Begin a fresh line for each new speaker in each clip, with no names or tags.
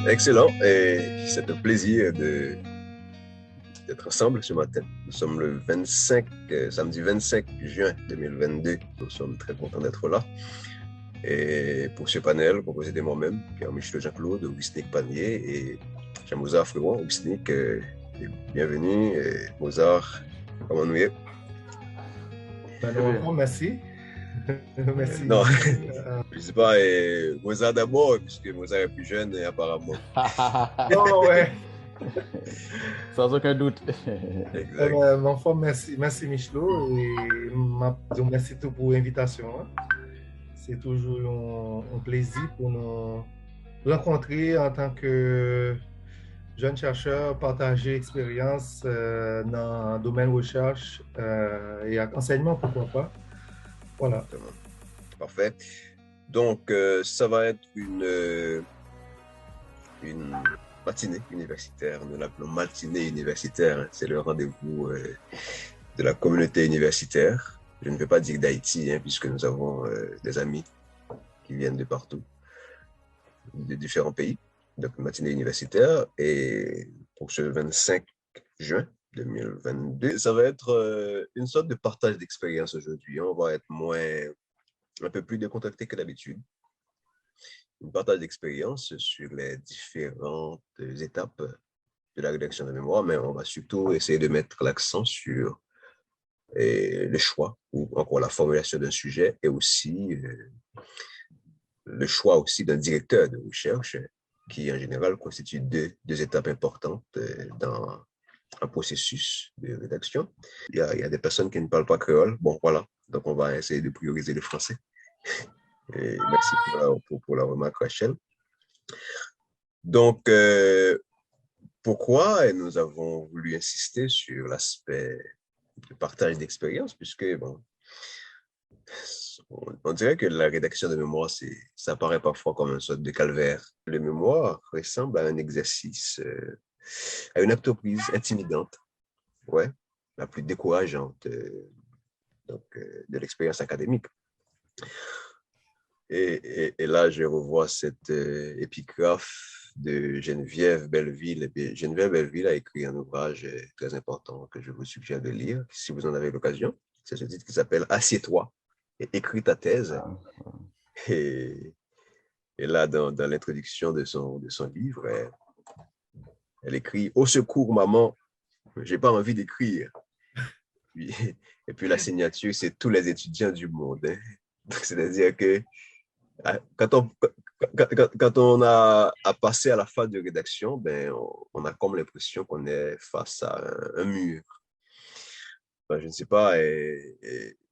Excellent. Et c'est un plaisir d'être ensemble ce matin. Nous sommes le 25, samedi 25 juin 2022. Nous sommes très contents d'être là. Et pour ce panel, composé de moi-même, Pierre-Michel Jean-Claude, Augustin Panier et Jean-Mozart Fréron. Augustin, bienvenue. Et Mozart, comment nous est?
Alors, merci. Merci.
Non, je ne sais pas, Mozart d'abord, puisque Mozart est plus jeune apparemment.
Oh, ouais.
Sans aucun doute.
Exact.
Mon frère, merci, merci Michelot et merci tout pour l'invitation. C'est toujours un plaisir pour nous rencontrer en tant que jeunes chercheurs, partager expérience dans le domaine recherche et enseignement, pourquoi pas. Voilà.
Parfait. Donc, ça va être une matinée universitaire. Nous l'appelons matinée universitaire. C'est le rendez-vous de la communauté universitaire. Je ne vais pas dire d'Haïti, puisque nous avons des amis qui viennent de partout, de différents pays. Donc, matinée universitaire. Et pour ce 25 juin 2022, ça va être une sorte de partage d'expérience aujourd'hui. On va être un peu plus décontracté que d'habitude. Un partage d'expérience sur les différentes étapes de la rédaction de mémoire, mais on va surtout essayer de mettre l'accent sur le choix ou encore la formulation d'un sujet et aussi le choix aussi d'un directeur de recherche qui en général constitue deux étapes importantes dans un processus de rédaction. Il y a des personnes qui ne parlent pas créole. Bon, voilà. Donc, on va essayer de prioriser le français. Et merci pour la remarque, Rachel. Donc, pourquoi nous avons voulu insister sur l'aspect de partage d'expérience, puisque, bon, on dirait que la rédaction de mémoire, ça paraît parfois comme une sorte de calvaire. Le mémoire ressemble à un exercice, à une entreprise intimidante, ouais, la plus décourageante de l'expérience académique. Et là, je revois cette épigraphe de Geneviève Belleville. Et Geneviève Belleville a écrit un ouvrage très important que je vous suggère de lire, si vous en avez l'occasion. C'est ce titre qui s'appelle « Assieds-toi et écris ta thèse ». Et là, dans l'introduction de son livre, elle écrit « Au secours, maman, j'ai pas envie d'écrire ». Et puis la signature, c'est tous les étudiants du monde. C'est-à-dire que quand on a à passer à la phase de rédaction, ben, on a comme l'impression qu'on est face à un mur. Ben, je ne sais pas,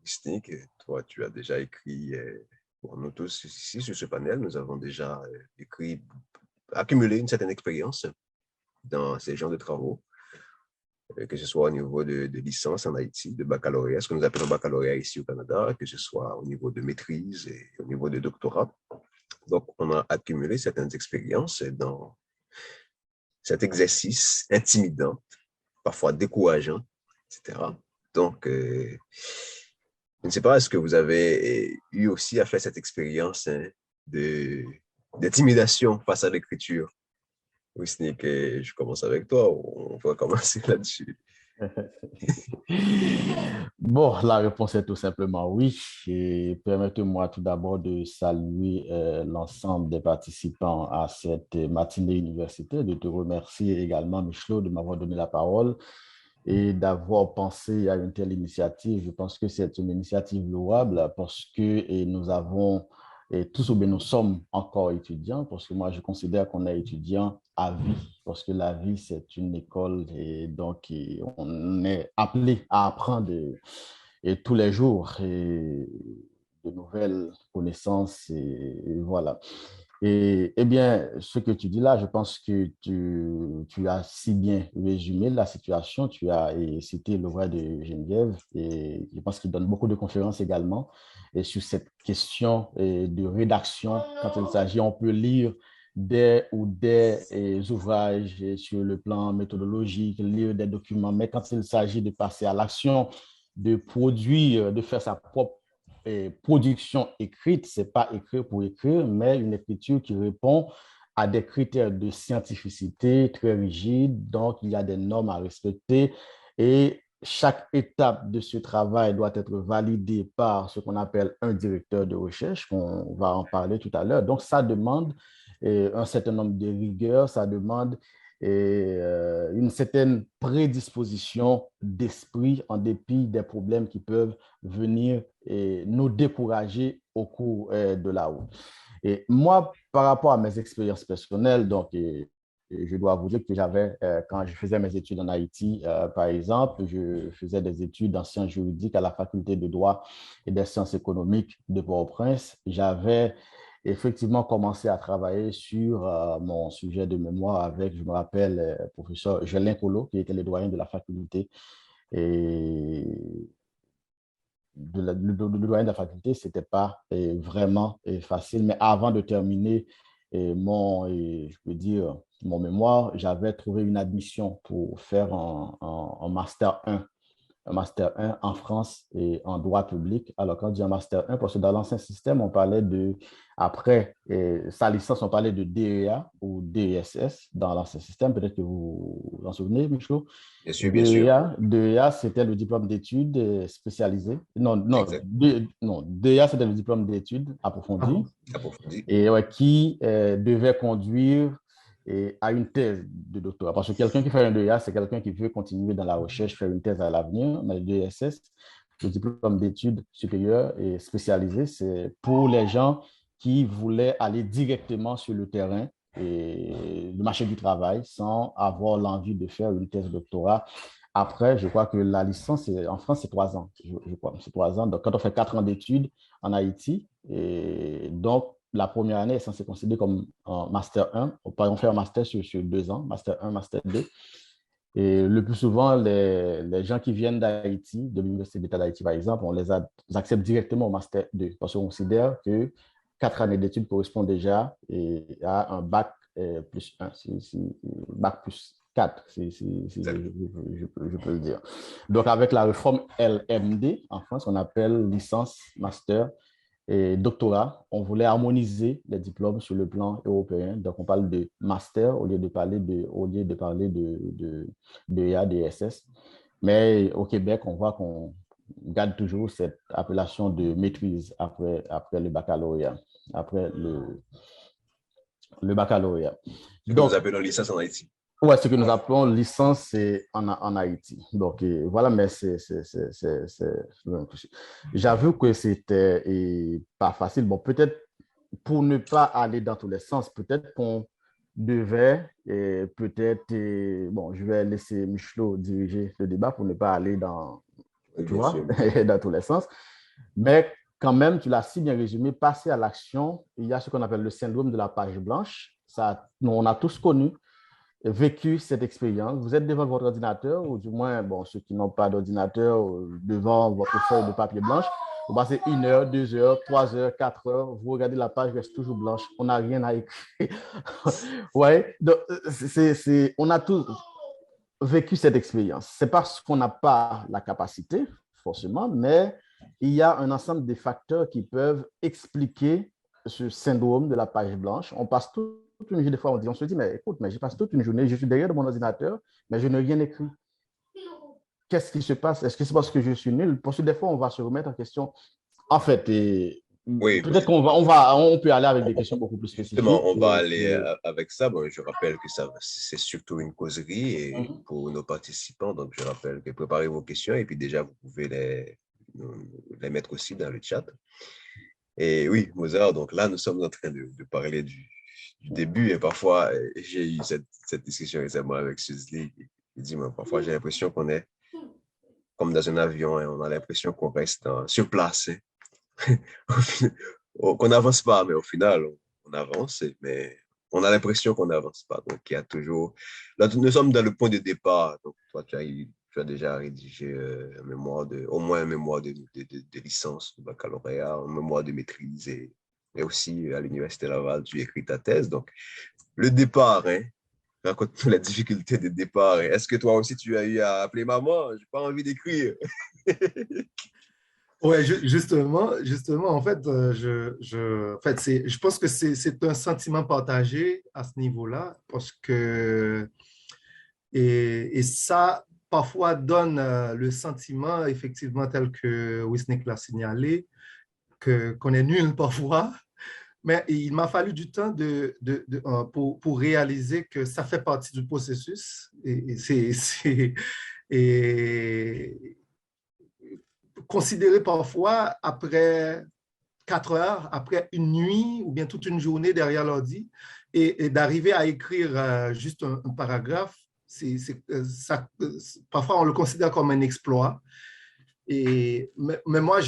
Christine, toi, tu as déjà écrit, bon, nous tous ici sur ce panel, nous avons déjà accumulé une certaine expérience dans ces genres de travaux, que ce soit au niveau de licence en Haïti, de baccalauréat, ce que nous appelons baccalauréat ici au Canada, que ce soit au niveau de maîtrise et au niveau de doctorat. Donc, on a accumulé certaines expériences dans cet exercice intimidant, parfois décourageant, etc. Donc, je ne sais pas, est-ce que vous avez eu aussi à faire cette expérience d'intimidation face à l'écriture? Oui, Sneak, je commence avec toi. On va commencer là-dessus.
Bon, la réponse est tout simplement oui. Et permettez-moi tout d'abord de saluer l'ensemble des participants à cette matinée universitaire, de te remercier également, Michelot, de m'avoir donné la parole et d'avoir pensé à une telle initiative. Je pense que c'est une initiative louable parce que nous avons, et tous ou bien nous sommes encore étudiants, parce que moi je considère qu'on est étudiant à vie, parce que la vie c'est une école et donc on est appelé à apprendre et tous les jours et de nouvelles connaissances et voilà. Eh bien, ce que tu dis là, je pense que tu as si bien résumé la situation. Tu as cité l'ouvrage de Geneviève et je pense qu'il donne beaucoup de conférences également et sur cette question de rédaction. Quand il s'agit, on peut lire des ouvrages sur le plan méthodologique, lire des documents, mais quand il s'agit de passer à l'action, de produire, de faire sa propre production écrite, c'est pas écrire pour écrire, mais une écriture qui répond a des critères de scientificité très rigides, donc il y a des normes à respecter et chaque étape de ce travail doit être validée par ce qu'on appelle un directeur de recherche, on va en parler tout à l'heure. Donc, ça demande un certain nombre de rigueurs, ça demande une certaine prédisposition d'esprit en dépit des problèmes qui peuvent venir nous décourager au cours de la route. Et moi, par rapport à mes expériences personnelles, donc, je dois vous dire que quand je faisais mes études en Haïti, par exemple, je faisais des études en sciences juridiques à la faculté de droit et des sciences économiques de Port-au-Prince. J'avais effectivement commencé à travailler sur mon sujet de mémoire avec, je me rappelle, le professeur Gélin Colo, qui était le doyen de la faculté. Et le doyen de la faculté, ce n'était pas vraiment facile, mais avant de terminer je peux dire, mon mémoire, j'avais trouvé une admission pour faire un Master 1 en France et en droit public. Alors, quand on dit un Master 1, parce que dans l'ancien système, on parlait après sa licence, on parlait de DEA ou DESS dans l'ancien système. Peut-être que vous vous en souvenez, Michel.
Bien sûr, bien sûr.
DEA, c'était le diplôme d'études spécialisées. Non, DEA, c'était le diplôme d'études approfondies. Et qui devait conduire à une thèse de doctorat. Parce que quelqu'un qui fait un DEA, c'est quelqu'un qui veut continuer dans la recherche, faire une thèse à l'avenir. Mais le DESS, le diplôme d'études supérieures et spécialisées, c'est pour les gens qui voulaient aller directement sur le terrain et le marché du travail sans avoir l'envie de faire une thèse de doctorat. Après, je crois que la licence, en France, c'est 3 ans. Je crois, c'est 3 ans. Donc, quand on fait 4 ans d'études en Haïti, et donc, la première année est censée considérer comme un Master 1. On fait un Master sur 2 ans, Master 1, Master 2. Et le plus souvent, les gens qui viennent d'Haïti, de l'Université d'État d'Haïti, par exemple, on les accepte directement au Master 2 parce qu'on considère que 4 années d'études correspondent déjà à un bac plus 1, bac plus 4, si je peux le dire. Donc, avec la réforme LMD, en France, on appelle licence, master et doctorat, on voulait harmoniser les diplômes sur le plan européen. Donc, on parle de master au lieu de parler de DEA, DSS. Mais au Québec, on voit qu'on garde toujours cette appellation de maîtrise après le baccalauréat. Après le baccalauréat.
Ce que nous appelons licence en Haïti.
Oui, ce que nous appelons licence en Haïti. Donc, voilà, mais j'avoue que c'était pas facile. Bon, peut-être pour ne pas aller dans tous les sens, peut-être qu'on devait, bon, je vais laisser Michelot diriger le débat pour ne pas aller dans tous les sens. Mais quand même, tu l'as si bien résumé, passer à l'action, il y a ce qu'on appelle le syndrome de la page blanche. On a tous connu, vécu cette expérience. Vous êtes devant votre ordinateur, ou du moins, bon, ceux qui n'ont pas d'ordinateur, devant votre feuille de papier blanche. Vous passez 1 heure, 2 heures, 3 heures, 4 heures, vous regardez la page, reste toujours blanche. On n'a rien à écrire. Ouais, donc, on a tous vécu cette expérience. C'est parce qu'on n'a pas la capacité, forcément, mais il y a un ensemble de facteurs qui peuvent expliquer ce syndrome de la page blanche. On passe toute une journée, des fois, on se dit, mais écoute, mais je passe toute une journée, je suis derrière mon ordinateur, mais je n'ai rien écrit. Qu'est-ce qui se passe? Est-ce que c'est parce que je suis nul? Parce que des fois, on va se remettre en question. En fait, oui, peut-être qu'on peut aller avec des questions beaucoup plus spécifiques.
Justement, on va aller avec ça. Bon, je rappelle que c'est surtout une causerie pour nos participants. Donc, je rappelle que préparez vos questions et puis déjà, vous pouvez les mettre aussi dans le chat. Et oui, Mozart, donc là, nous sommes en train de parler du début et parfois, j'ai eu cette discussion récemment avec Suzli. Il dit, moi, parfois, j'ai l'impression qu'on est comme dans un avion et on a l'impression qu'on reste sur place. Qu'on n'avance pas, mais au final, on avance, mais on a l'impression qu'on n'avance pas. Donc, il y a toujours... Là, nous sommes dans le point de départ. Donc, toi, tu as déjà rédigé au moins un mémoire de licence, de baccalauréat, un mémoire de maîtrise, et aussi à l'Université Laval, tu écris ta thèse. Donc, le départ, raconte-nous la difficulté de départ. Est-ce que toi aussi, tu as eu à appeler maman? J'ai pas envie d'écrire.
Ouais, justement, en fait, je pense que c'est un sentiment partagé à ce niveau-là, parce que, et ça, parfois, donne le sentiment, effectivement, tel que Wisnik l'a signalé, qu'on est nul parfois, mais il m'a fallu du temps pour réaliser que ça fait partie du processus. Et considérer parfois, après 4 heures, après une nuit ou bien toute une journée derrière l'ordi, et d'arriver à écrire juste un paragraphe, parfois on le considère comme un exploit. Mais moi,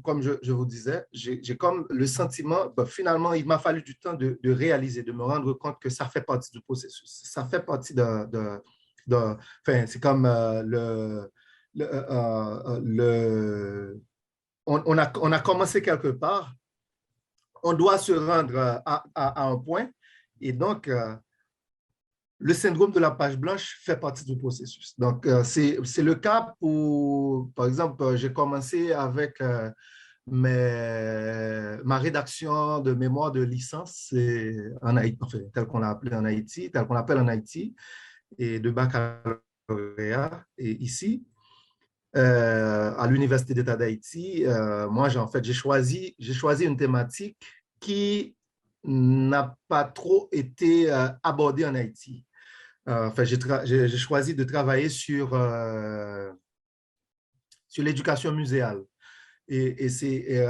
comme je vous disais, j'ai comme le sentiment, finalement, il m'a fallu du temps de réaliser, de me rendre compte que ça fait partie du processus. Ça fait partie enfin, c'est comme on a commencé quelque part, on doit se rendre à un point, et donc, le syndrome de la page blanche fait partie du processus. Donc, c'est le cas pour, par exemple, j'ai commencé avec ma rédaction de mémoire de licence en Haïti, enfin, tel qu'on l'a appelé en Haïti, tel qu'on l'appelle en Haïti, et de baccalauréat et ici. À l'Université d'État d'Haïti, moi, j'ai choisi une thématique qui n'a pas trop été abordée en Haïti. Enfin, j'ai choisi de travailler sur l'éducation muséale. Et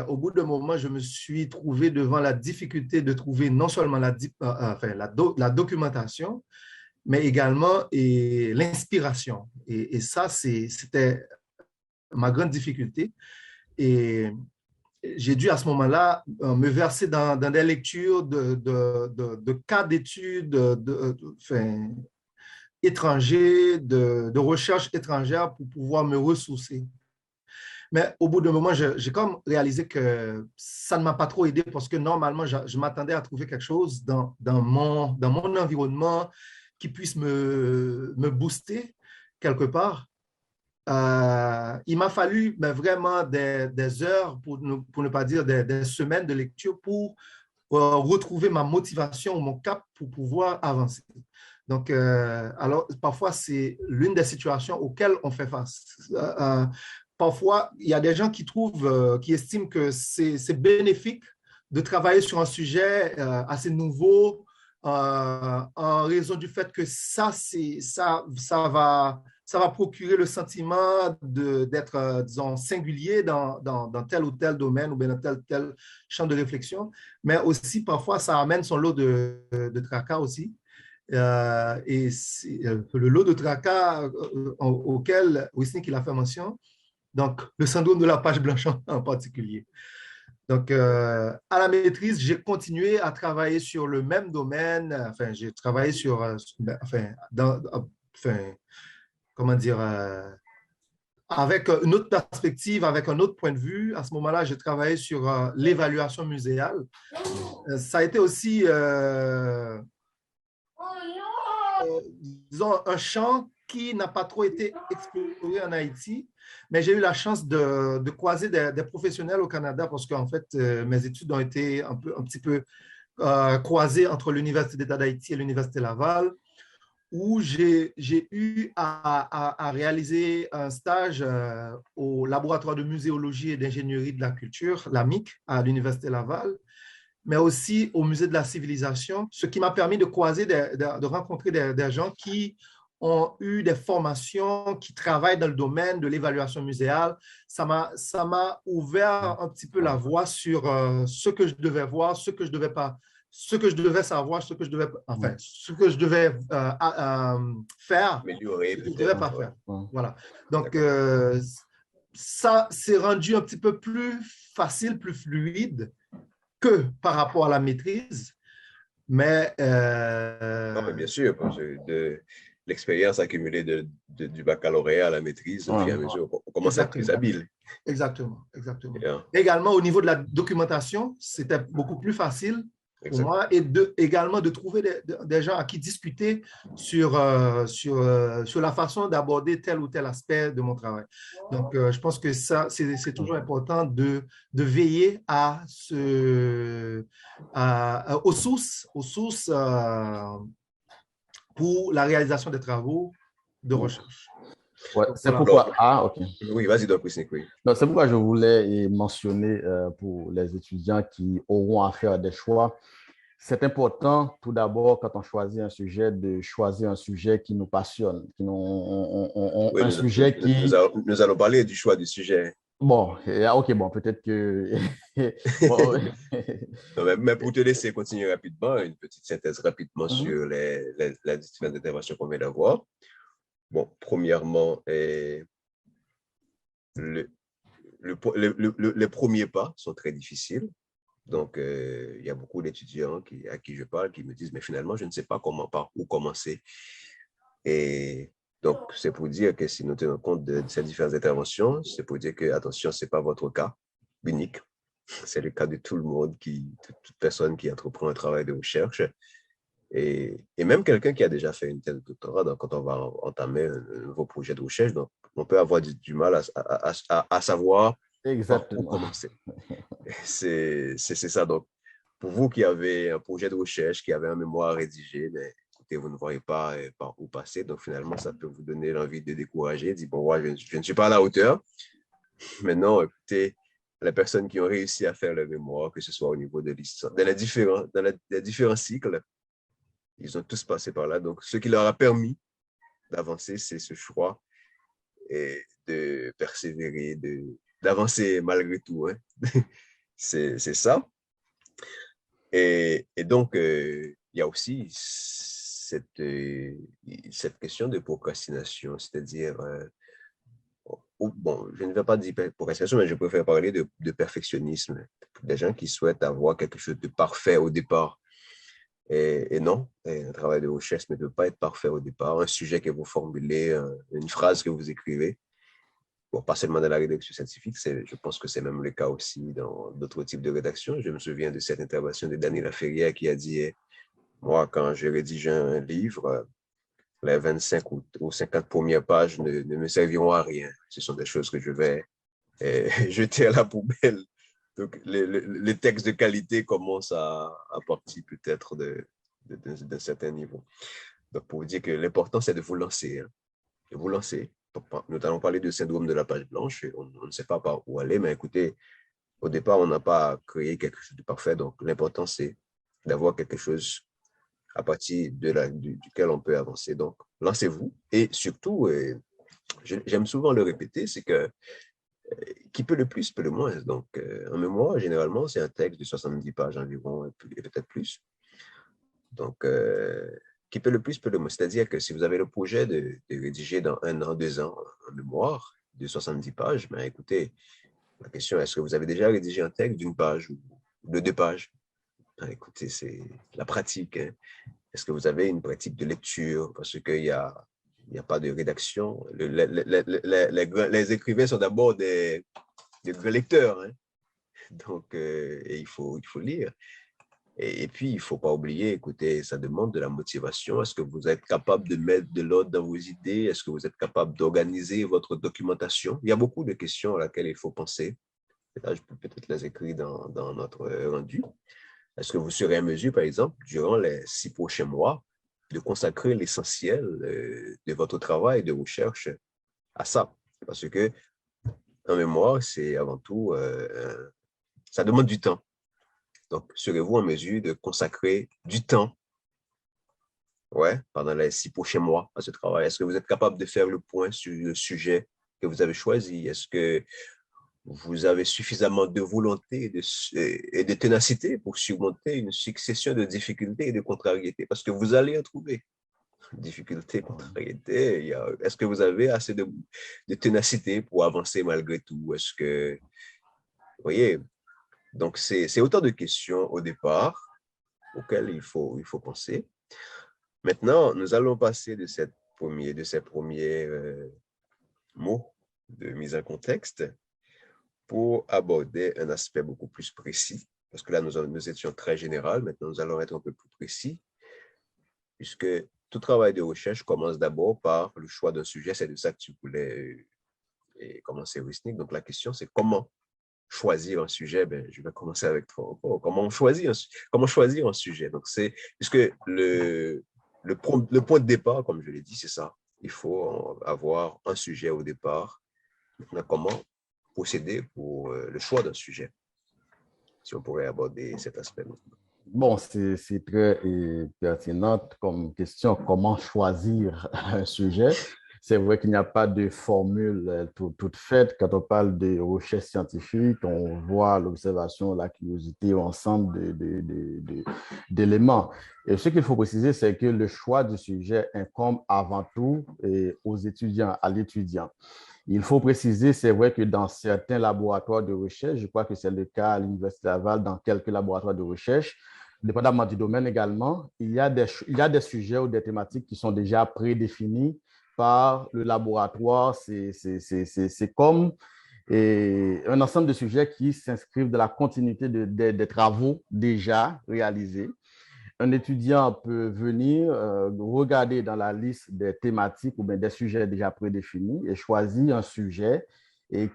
au bout d'un moment, je me suis trouvé devant la difficulté de trouver non seulement la documentation, mais également l'inspiration. Et ça, c'était ma grande difficulté. Et j'ai dû à ce moment-là me verser dans des lectures de cas d'études étrangers, de recherche étrangère pour pouvoir me ressourcer. Mais au bout d'un moment, j'ai comme réalisé que ça ne m'a pas trop aidé, parce que normalement, je m'attendais à trouver quelque chose dans mon environnement qui puisse me booster quelque part. Il m'a fallu vraiment des heures, pour ne pas dire des semaines de lecture, pour retrouver ma motivation, mon cap pour pouvoir avancer. Donc, alors, parfois, c'est l'une des situations auxquelles on fait face. Parfois, il y a des gens qui estiment que c'est bénéfique de travailler sur un sujet assez nouveau, en raison du fait que ça va procurer le sentiment d'être, disons, singulier dans tel ou tel domaine, ou bien dans tel champ de réflexion. Mais aussi, parfois, ça amène son lot de tracas aussi. Et le lot de tracas auquel Wisnik a fait mention, donc le syndrome de la page blanche en particulier. Donc, à la maîtrise, j'ai continué à travailler sur le même domaine. Enfin, j'ai travaillé sur, comment dire, avec une autre perspective, avec un autre point de vue. À ce moment-là, j'ai travaillé sur l'évaluation muséale. Ça a été aussi, disons, un champ qui n'a pas trop été exploré en Haïti, mais j'ai eu la chance de croiser des professionnels au Canada, parce qu'en fait, mes études ont été un petit peu croisées entre l'Université d'État d'Haïti et l'Université Laval, où j'ai eu à réaliser un stage au laboratoire de muséologie et d'ingénierie de la culture, l'AMIC, à l'Université Laval, mais aussi au Musée de la Civilisation, ce qui m'a permis de croiser, de rencontrer des gens qui ont eu des formations, qui travaillent dans le domaine de l'évaluation muséale. Ça m'a ouvert un petit peu la voie sur ce que je devais voir, ce que je devais pas, ce que je devais savoir, ce que je devais, enfin, ce que je devais faire,
Améliorer,
ce que je ne devais pas faire.
Ouais.
Voilà. Donc, ça s'est rendu un petit peu plus facile, plus fluide que par rapport à la maîtrise. Mais,
Non, mais bien sûr, parce que de l'expérience accumulée du baccalauréat à la maîtrise, au fur et à mesure, on commence à être plus habile.
Exactement, exactement.
Yeah.
Également, au niveau de la documentation, c'était beaucoup plus facile pour moi, et également de trouver des gens à qui discuter sur la façon d'aborder tel ou tel aspect de mon travail. Donc, je pense que ça, c'est toujours important de veiller aux sources pour la réalisation des travaux de recherche.
Ouais, c'est
voilà.
pourquoi. Ah, OK.
Oui, vas-y, donc, Nick, oui.
Non, c'est pourquoi je voulais mentionner pour les étudiants qui auront à faire des choix. C'est important, tout d'abord, quand on choisit un sujet, de choisir un sujet qui nous passionne,
Oui,
un sujet qui...
nous allons parler du choix du sujet.
Bon, OK, bon, peut-être que... bon,
Non, mais pour te laisser continuer rapidement, une petite synthèse rapidement sur les différentes interventions qu'on vient d'avoir. Bon, premièrement, les premiers pas sont très difficiles. Donc, il y a beaucoup d'étudiants à qui je parle qui me disent, mais finalement, je ne sais pas par où commencer. Et donc, c'est pour dire que si nous tenons compte de ces différentes interventions, c'est pour dire que, attention, ce n'est pas votre cas unique. C'est le cas de tout le monde, toute personne qui entreprend un travail de recherche. Et même quelqu'un qui a déjà fait une thèse de doctorat, donc quand on va entamer un nouveau projet de recherche, donc on peut avoir du mal à savoir par où
exactement.
commencer. C'est ça. Donc, pour vous qui avez un projet de recherche, qui avez un mémoire à rédiger, mais écoutez, vous ne voyez pas par où passer. Donc, finalement, ça peut vous donner l'envie de décourager, de dire, bon, ouais, je ne suis pas à la hauteur. Maintenant, écoutez, les personnes qui ont réussi à faire le mémoire, que ce soit au niveau de l'histoire, dans les différents cycles, ils ont tous passé par là. Donc, ce qui leur a permis d'avancer, c'est ce choix et de persévérer, d'avancer malgré tout. Hein. C'est ça. Et donc, il y a aussi cette question de procrastination, c'est-à-dire, bon, je ne vais pas dire procrastination, mais je préfère parler de perfectionnisme. Des gens qui souhaitent avoir quelque chose de parfait au départ. Et non, un travail de recherche ne peut pas être parfait au départ. Un sujet que vous formulez, une phrase que vous écrivez, bon, pas seulement dans la rédaction scientifique, je pense que c'est même le cas aussi dans d'autres types de rédaction. Je me souviens de cette intervention de Daniela Ferrière qui a dit, moi, quand je rédige un livre, les 25 ou 50 premières pages ne me serviront à rien. Ce sont des choses que je vais jeter à la poubelle. Donc, les textes de qualité commencent à partir peut-être d'un certain niveau. Donc, pour vous dire que l'important, c'est de vous lancer. Hein, de vous lancer. Nous allons parler du syndrome de la page blanche. On ne sait pas par où aller, mais écoutez, au départ, on n'a pas créé quelque chose de parfait. Donc, l'important, c'est d'avoir quelque chose à partir duquel on peut avancer. Donc, lancez-vous. Et surtout, j'aime souvent le répéter, c'est que qui peut le plus, peut le moins. Donc, un mémoire, généralement, c'est un texte de 70 pages environ, et peut-être plus. Donc, qui peut le plus, peut le moins. C'est-à-dire que si vous avez le projet de rédiger dans 1 an, 2 ans, un mémoire de 70 pages, ben, écoutez, la question, est-ce que vous avez déjà rédigé un texte d'1 page ou de 2 pages? Ben, écoutez, c'est la pratique. Hein. Est-ce que vous avez une pratique de lecture? Parce qu'il n'y a pas de rédaction. Les écrivains sont d'abord des grands lecteurs. Hein. Donc, et il faut lire. Et puis, il ne faut pas oublier, écoutez, ça demande de la motivation. Est-ce que vous êtes capable de mettre de l'ordre dans vos idées? Est-ce que vous êtes capable d'organiser votre documentation? Il y a beaucoup de questions à laquelle il faut penser. Et là, je peux peut-être les écrire dans notre rendu. Est-ce que vous serez en mesure, par exemple, durant les 6 prochains mois, de consacrer l'essentiel de votre travail de recherche à ça? Parce que un mémoire, c'est avant tout, ça demande du temps. Donc, serez-vous en mesure de consacrer du temps pendant les 6 prochains mois à ce travail? Est-ce que vous êtes capable de faire le point sur le sujet que vous avez choisi? Est-ce que vous avez suffisamment de volonté et de ténacité pour surmonter une succession de difficultés et de contrariétés? Parce que vous allez en trouver. Difficultés, contrariétés. Est-ce que vous avez assez de ténacité pour avancer malgré tout? Est-ce que, vous voyez, donc c'est autant de questions au départ auxquelles il faut penser. Maintenant, nous allons passer de ces premiers mots de mise en contexte pour aborder un aspect beaucoup plus précis parce que là, nous étions très général. Maintenant, nous allons être un peu plus précis, puisque tout travail de recherche commence d'abord par le choix d'un sujet. C'est de ça que tu voulais commencer, Wisnik. Donc, la question, c'est comment choisir un sujet. Je vais commencer avec toi. Comment choisir un sujet? Donc, puisque le point de départ, comme je l'ai dit, c'est ça. Il faut avoir un sujet au départ. Maintenant, comment procéder pour le choix d'un sujet? Si on pourrait aborder cet aspect maintenant.
Bon, c'est très pertinent comme question. Comment choisir un sujet? C'est vrai qu'il n'y a pas de formule toute faite. Quand on parle de recherche scientifique, on voit l'observation, la curiosité, ensemble d'éléments. Et ce qu'il faut préciser, c'est que le choix du sujet incombe avant tout aux étudiants, à l'étudiant. Il faut préciser, c'est vrai que dans certains laboratoires de recherche, je crois que c'est le cas à l'Université Laval, dans quelques laboratoires de recherche, dépendamment du domaine également, il y a des sujets ou des thématiques qui sont déjà prédéfinis par le laboratoire. C'est comme un ensemble de sujets qui s'inscrivent dans la continuité des travaux déjà réalisés. Un étudiant peut venir regarder dans la liste des thématiques ou bien des sujets déjà prédéfinis et choisir un sujet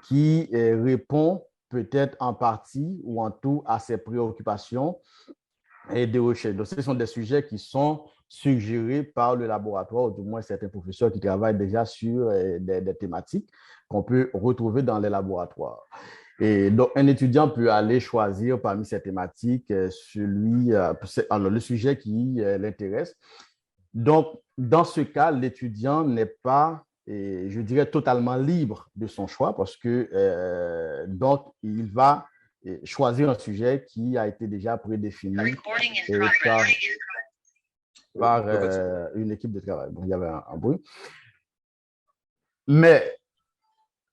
qui répond peut-être en partie ou en tout à ses préoccupations et de recherche. Donc, ce sont des sujets qui sont suggérés par le laboratoire, ou du moins certains professeurs qui travaillent déjà sur des thématiques qu'on peut retrouver dans les laboratoires. Et donc, un étudiant peut aller choisir parmi ces thématiques le sujet qui l'intéresse. Donc, dans ce cas, l'étudiant n'est pas, je dirais, totalement libre de son choix parce que donc, il va choisir un sujet qui a été déjà prédéfini par une équipe de travail. Bon, il y avait un bruit. Mais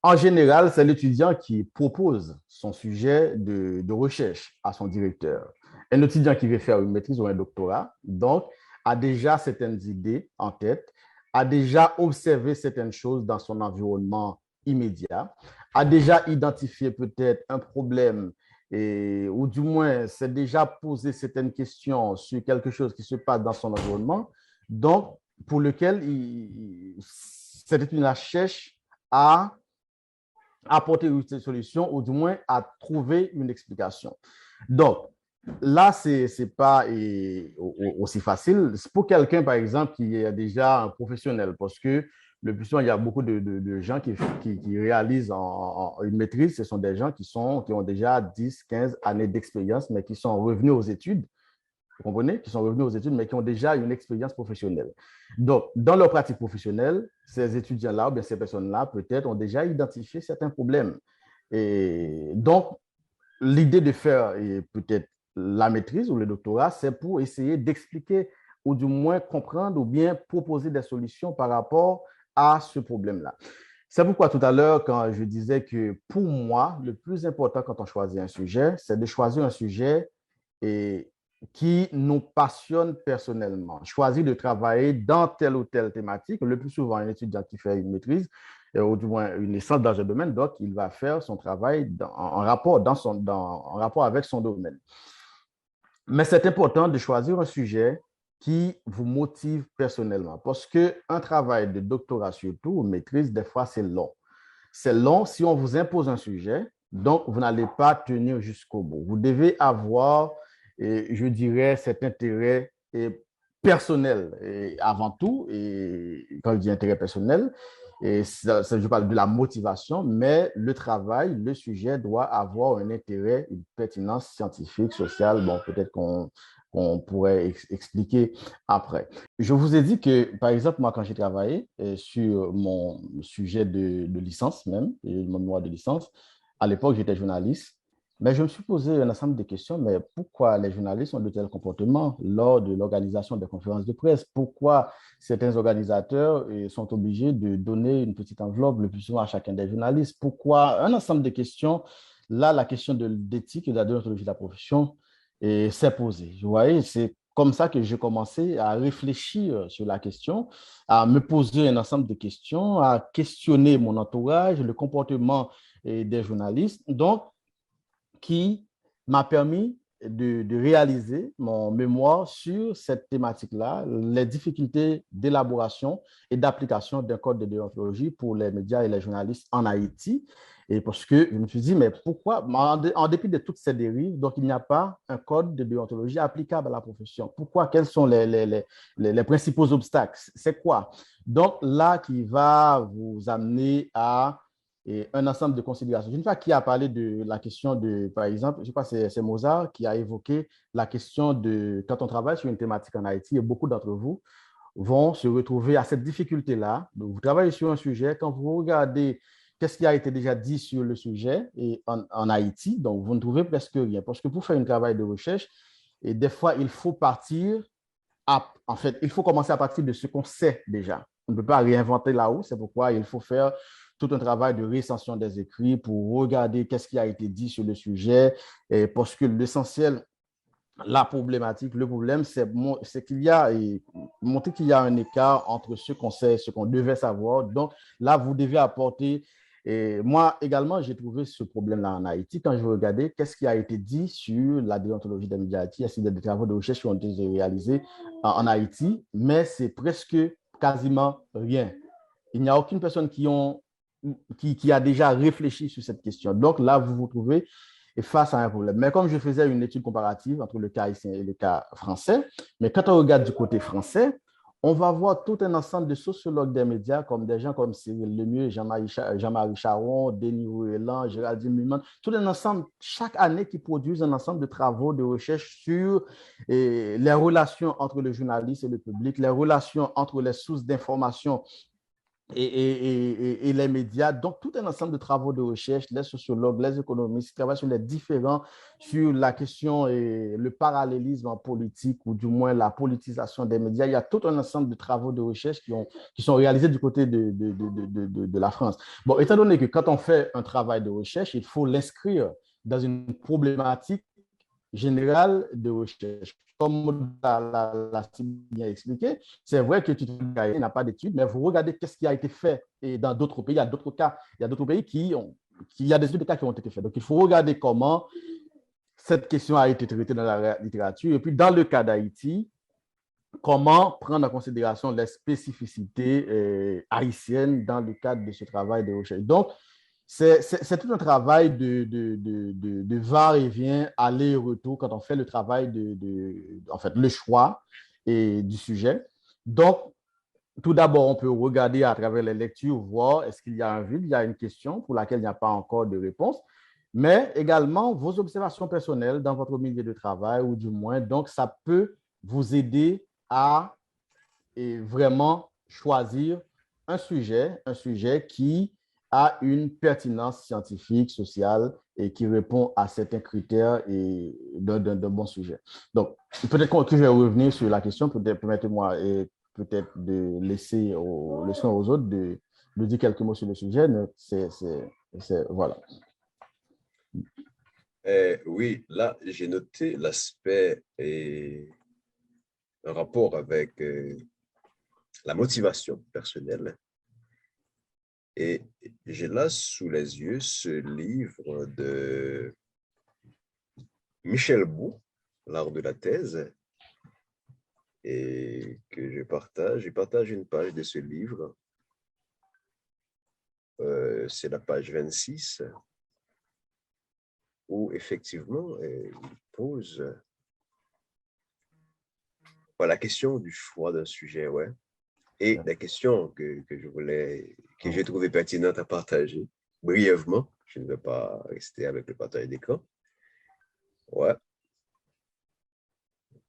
en général, c'est l'étudiant qui propose son sujet de recherche à son directeur. Un étudiant qui veut faire une maîtrise ou un doctorat, donc, a déjà certaines idées en tête, a déjà observé certaines choses dans son environnement immédiat, a déjà identifié peut-être un problème ou du moins s'est déjà posé certaines questions sur quelque chose qui se passe dans son environnement, donc pour lequel cet étudiant cherche à apporter une solution ou du moins à trouver une explication. Donc, là, ce n'est pas aussi facile. Pour quelqu'un, par exemple, qui est déjà un professionnel, parce que le plus souvent, il y a beaucoup de gens qui réalisent une maîtrise. Ce sont des gens qui ont déjà 10, 15 années d'expérience, mais qui sont revenus aux études. Vous comprenez? Qui sont revenus aux études, mais qui ont déjà une expérience professionnelle. Donc, dans leur pratique professionnelle, ces étudiants-là, ou bien ces personnes-là, peut-être, ont déjà identifié certains problèmes. Et donc, l'idée de faire peut-être la maîtrise ou le doctorat, c'est pour essayer d'expliquer ou du moins comprendre ou bien proposer des solutions par rapport à ce problème-là. C'est pourquoi tout à l'heure, quand je disais que pour moi, le plus important quand on choisit un sujet, c'est de choisir un sujet qui nous passionne personnellement. Choisir de travailler dans telle ou telle thématique. Le plus souvent, un étudiant qui fait une maîtrise, ou du moins une licence dans un domaine, donc il va faire son travail en rapport avec son domaine. Mais c'est important de choisir un sujet qui vous motive personnellement parce qu'un travail de doctorat surtout, ou maîtrise, des fois, c'est long. C'est long si on vous impose un sujet, donc vous n'allez pas tenir jusqu'au bout. Vous devez avoir, je dirais, cet intérêt personnel avant tout, et quand je dis intérêt personnel, je parle de la motivation, mais le travail, le sujet doit avoir un intérêt, une pertinence scientifique, sociale. Bon, peut-être qu'on pourrait expliquer après. Je vous ai dit que, par exemple, moi, quand j'ai travaillé sur mon sujet de licence même, mon mémoire de licence, à l'époque, j'étais journaliste. Mais je me suis posé un ensemble de questions, mais pourquoi les journalistes ont de tels comportements lors de l'organisation des conférences de presse? Pourquoi certains organisateurs sont obligés de donner une petite enveloppe le plus souvent à chacun des journalistes? Pourquoi? Un ensemble de questions. Là, la question de l'éthique et de la déontologie de la profession s'est posée. Vous voyez, c'est comme ça que j'ai commencé à réfléchir sur la question, à me poser un ensemble de questions, à questionner mon entourage, le comportement des journalistes. Donc, qui m'a permis de réaliser mon mémoire sur cette thématique-là, les difficultés d'élaboration et d'application d'un code de déontologie pour les médias et les journalistes en Haïti. Et parce que je me suis dit, mais pourquoi, en dépit de toutes ces dérives, donc il n'y a pas un code de déontologie applicable à la profession? Pourquoi? Quels sont les principaux obstacles? C'est quoi? Donc là, qui va vous amener à un ensemble de considérations. Une fois qu'il a parlé de la question de, par exemple, je crois que c'est Mozart qui a évoqué la question de, quand on travaille sur une thématique en Haïti, et beaucoup d'entre vous vont se retrouver à cette difficulté-là. Donc, vous travaillez sur un sujet, quand vous regardez qu'est-ce qui a été déjà dit sur le sujet et en Haïti, donc vous ne trouvez presque rien. Parce que pour faire un travail de recherche, et des fois, il faut partir, en fait, il faut commencer à partir de ce qu'on sait déjà. On ne peut pas réinventer là-haut, c'est pourquoi il faut faire tout un travail de récension des écrits pour regarder qu'est-ce qui a été dit sur le sujet, et parce que l'essentiel, la problématique, le problème, c'est qu'il y a, montrer qu'il y a un écart entre ce qu'on sait et ce qu'on devait savoir. Donc là, vous devez apporter, et moi également, j'ai trouvé ce problème-là en Haïti quand je regardais qu'est-ce qui a été dit sur la déontologie des médias haïtiens. Il y a des travaux de recherche qui ont été réalisés en Haïti, mais c'est presque quasiment rien. Il n'y a aucune personne qui a déjà réfléchi sur cette question. Donc là, vous vous trouvez face à un problème. Mais comme je faisais une étude comparative entre le cas haïtien et le cas français, mais quand on regarde du côté français, on va voir tout un ensemble de sociologues des médias, comme des gens comme Cyril Lemieux, Jean-Marie Charon, Denis Rouelan, Géraldine Mulman, tout un ensemble, chaque année, qui produisent un ensemble de travaux de recherche sur les relations entre le journaliste et le public, les relations entre les sources d'information et les médias. Donc, tout un ensemble de travaux de recherche, les sociologues, les économistes qui travaillent sur la question et le parallélisme en politique, ou du moins la politisation des médias. Il y a tout un ensemble de travaux de recherche qui sont réalisés du côté de la France. Bon, étant donné que quand on fait un travail de recherche, il faut l'inscrire dans une problématique générale de recherche. Comme l'a si bien expliqué, c'est vrai que tu n'a pas d'études, mais vous regardez qu'est-ce qui a été fait et dans d'autres pays. Il y a d'autres cas, il y a d'autres pays il y a des études de cas qui ont été faits. Donc, il faut regarder comment cette question a été traitée dans la littérature. Et puis, dans le cas d'Haïti, comment prendre en considération les spécificités haïtiennes dans le cadre de ce travail de recherche. Donc, c'est tout un travail de va-et-vient, aller-retour quand on fait le travail en fait, le choix du sujet. Donc, tout d'abord, on peut regarder à travers les lectures, voir est-ce qu'il y a un vide, il y a une question pour laquelle il n'y a pas encore de réponse, mais également vos observations personnelles dans votre milieu de travail, ou du moins, donc ça peut vous aider à vraiment choisir un sujet qui a une pertinence scientifique, sociale, et qui répond à certains critères et d'un bon sujet. Donc, peut-être que je vais revenir sur la question, permettez-moi peut-être de laisser le soin aux autres de dire quelques mots sur le sujet. Voilà.
Oui, là, j'ai noté l'aspect en rapport avec la motivation personnelle. Et j'ai là sous les yeux ce livre de Michel Bou, L'art de la thèse, et que je partage. Je partage une page de ce livre. C'est la page 26, où effectivement, il pose la question du choix d'un sujet, ouais. Et la question que j'ai trouvé pertinente à partager brièvement, je ne vais pas rester avec le partage d'écran. Ouais.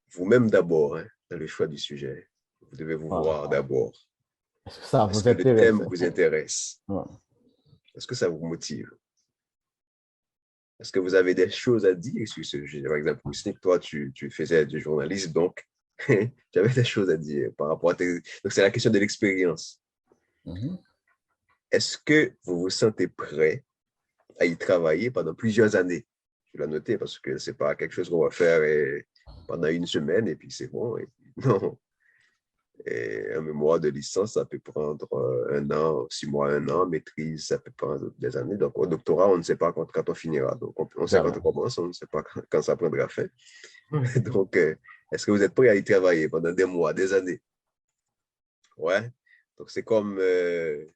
Vous-même d'abord, hein, dans le choix du sujet, vous devez vous voir d'abord. Est-ce que le thème vous intéresse? Est-ce que ça vous motive? Est-ce que vous avez des choses à dire sur ce sujet? Par exemple, toi, tu faisais du journalisme, donc j'avais des choses à dire par rapport à donc c'est la question de l'expérience. Est-ce que vous vous sentez prêt à y travailler pendant plusieurs années? Je l'ai noté parce que c'est pas quelque chose qu'on va faire pendant une semaine et puis c'est bon. Non. Et un mémoire de licence, ça peut prendre 1 an, 6 mois, 1 an. Maîtrise, ça peut prendre des années. Donc, au doctorat, on ne sait pas quand on finira. Donc, on sait quand on commence, on ne sait pas quand ça prendra fin. Donc, est-ce que vous êtes prêt à y travailler pendant des mois, des années? Ouais. Donc, c'est comme le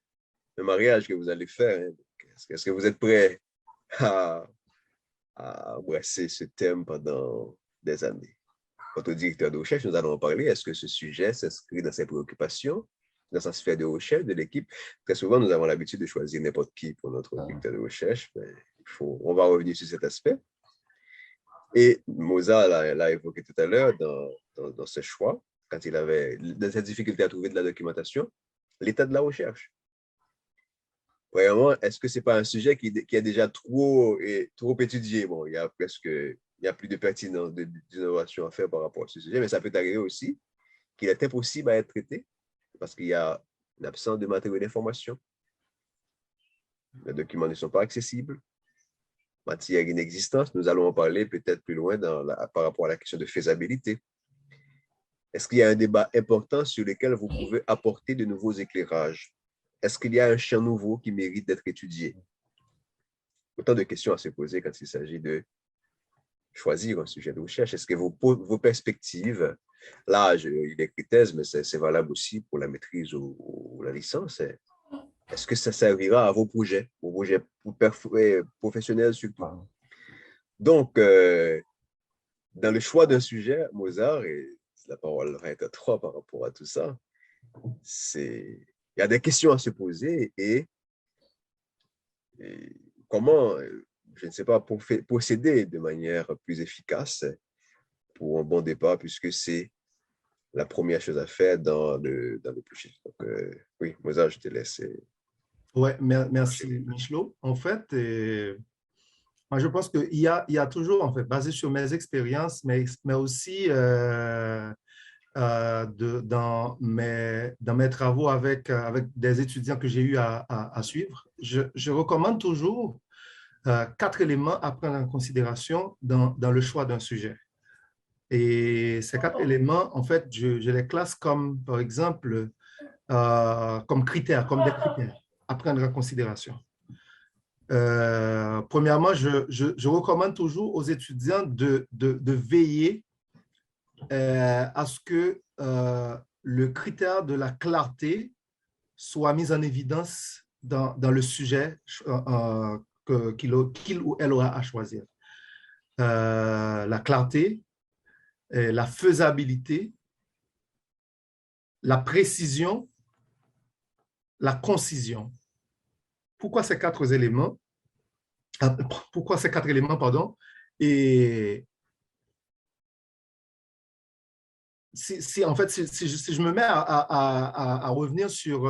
mariage que vous allez faire. Hein. Est-ce que vous êtes prêt à embrasser ce thème pendant des années? Quant au directeur de recherche, nous allons en parler. Est-ce que ce sujet s'inscrit dans ses préoccupations, dans sa sphère de recherche de l'équipe? Très souvent, nous avons l'habitude de choisir n'importe qui pour notre directeur de recherche. Mais on va revenir sur cet aspect. Et Mozart l'a évoqué tout à l'heure dans ce choix, quand il avait dans cette difficulté à trouver de la documentation, l'état de la recherche. Vraiment, est-ce que ce n'est pas un sujet qui est déjà trop étudié? Bon, il y a plus de pertinence d'innovation à faire par rapport à ce sujet, mais ça peut arriver aussi qu'il est impossible à être traité parce qu'il y a une absence de matériaux d'information. Les documents ne sont pas accessibles. Matière inexistence, nous allons en parler peut-être plus loin par rapport à la question de faisabilité. Est-ce qu'il y a un débat important sur lequel vous pouvez apporter de nouveaux éclairages? Est-ce qu'il y a un champ nouveau qui mérite d'être étudié? Autant de questions à se poser quand il s'agit de choisir un sujet de recherche. Est-ce que vos perspectives, là, il écrit thèse, mais c'est valable aussi pour la maîtrise ou la licence. Est-ce que ça servira à vos projets professionnels surtout? Donc, dans le choix d'un sujet, Mozart, et la parole va être à toi par rapport à tout ça, il y a des questions à se poser et comment, je ne sais pas, procéder de manière plus efficace pour un bon départ, puisque c'est la première chose à faire dans le projet. Donc, oui, Mozart, je te laisse.
Oui, merci, Michelot. En fait, moi, je pense qu'il y a toujours, en fait, basé sur mes expériences, mais aussi dans mes travaux avec des étudiants que j'ai eu à suivre, je recommande toujours 4 éléments à prendre en considération dans le choix d'un sujet. Et ces 4 éléments, en fait, je les classe comme, par exemple, comme critères, comme des critères à prendre en considération. Premièrement, je recommande toujours aux étudiants de veiller à ce que le critère de la clarté soit mis en évidence dans le sujet qu'il ou elle aura à choisir. La clarté, la faisabilité, la précision, la concision. Pourquoi ces 4 éléments? Pourquoi ces 4 éléments, pardon? Et en fait, si je me mets à revenir sur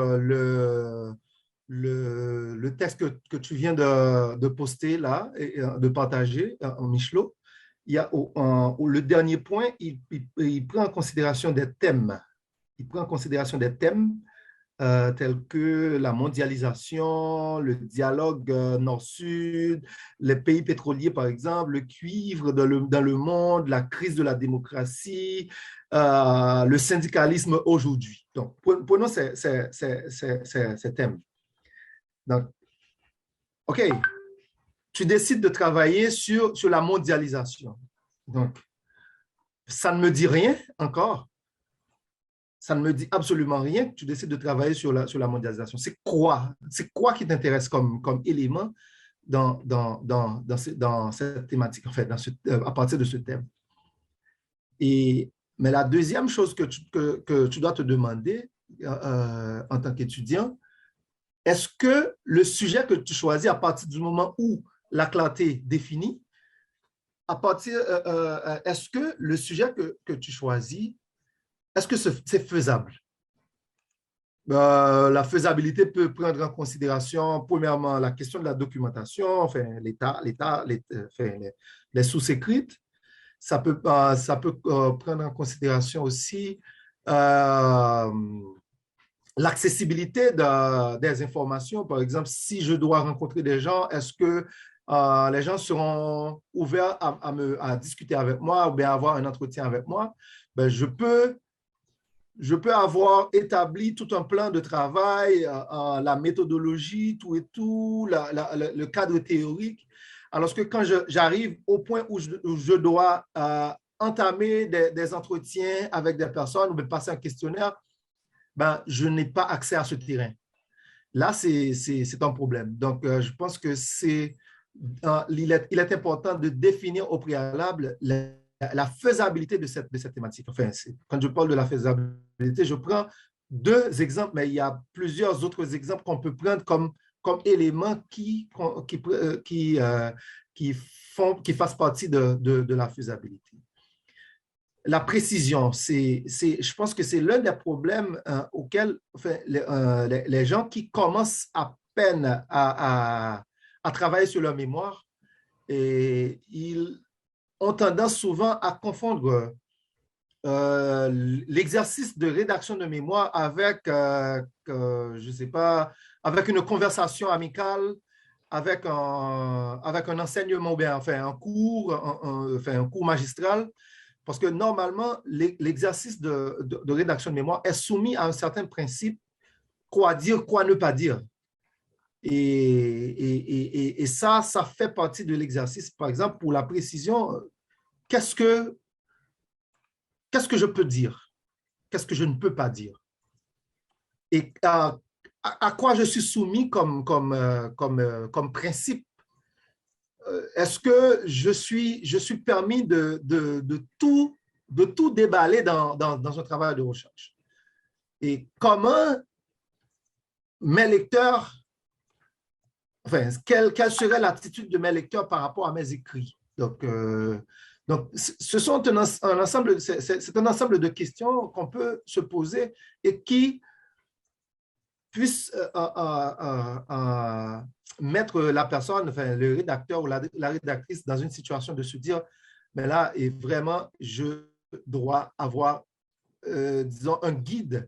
le texte que tu viens de poster là, et de partager en Michelot, il y a le dernier point, il prend en considération des thèmes. Il prend en considération des thèmes tels que la mondialisation, le dialogue nord-sud, les pays pétroliers, par exemple, le cuivre dans le monde, la crise de la démocratie, le syndicalisme aujourd'hui. Donc, prenons ces thèmes. Donc, OK, tu décides de travailler sur la mondialisation. Donc, ça ne me dit rien encore. Ça ne me dit absolument rien que tu décides de travailler sur la mondialisation. C'est quoi qui t'intéresse comme élément dans cette thématique, en fait, à partir de ce thème? Mais la deuxième chose que tu dois te demander en tant qu'étudiant, est-ce que le sujet que tu choisis à partir du moment où la clarté est définie, est-ce que le sujet que tu choisis, est-ce que c'est faisable? La faisabilité peut prendre en considération, premièrement, la question de la documentation, enfin, les sources écrites. Ça peut prendre en considération aussi l'accessibilité des informations. Par exemple, si je dois rencontrer des gens, est-ce que les gens seront ouverts à discuter avec moi ou bien avoir un entretien avec moi? Ben, je peux je peux avoir établi tout un plan de travail, la méthodologie, tout et tout, le cadre théorique, alors que quand j'arrive au point où je dois entamer des entretiens avec des personnes ou passer un questionnaire, ben, je n'ai pas accès à ce terrain. Là, c'est un problème. Donc, je pense que il est important de définir au préalable la faisabilité de cette thématique. Enfin, quand je parle de la faisabilité, je prends deux exemples, mais il y a plusieurs autres exemples qu'on peut prendre comme éléments qui fassent partie de la faisabilité. La précision, je pense que c'est l'un des problèmes auxquels les gens qui commencent à peine à travailler sur leur mémoire, et ils ont tendance souvent à confondre l'exercice de rédaction de mémoire avec, je sais pas, avec une conversation amicale, avec un enseignement, ou bien enfin, un cours magistral. Parce que normalement, l'exercice de rédaction de mémoire est soumis à un certain principe, quoi dire, quoi ne pas dire. Et ça fait partie de l'exercice. Par exemple, pour la précision, qu'est-ce que je peux dire? Qu'est-ce que je ne peux pas dire? Et à quoi je suis soumis comme principe? Est-ce que je suis permis de tout déballer dans un travail de recherche? Et comment mes lecteurs, enfin, quelle serait l'attitude de mes lecteurs par rapport à mes écrits? Donc, ce sont c'est un ensemble de questions qu'on peut se poser et qui puissent mettre la personne, enfin, le rédacteur ou la rédactrice dans une situation de se dire, mais là, et vraiment, je dois avoir, disons, un guide,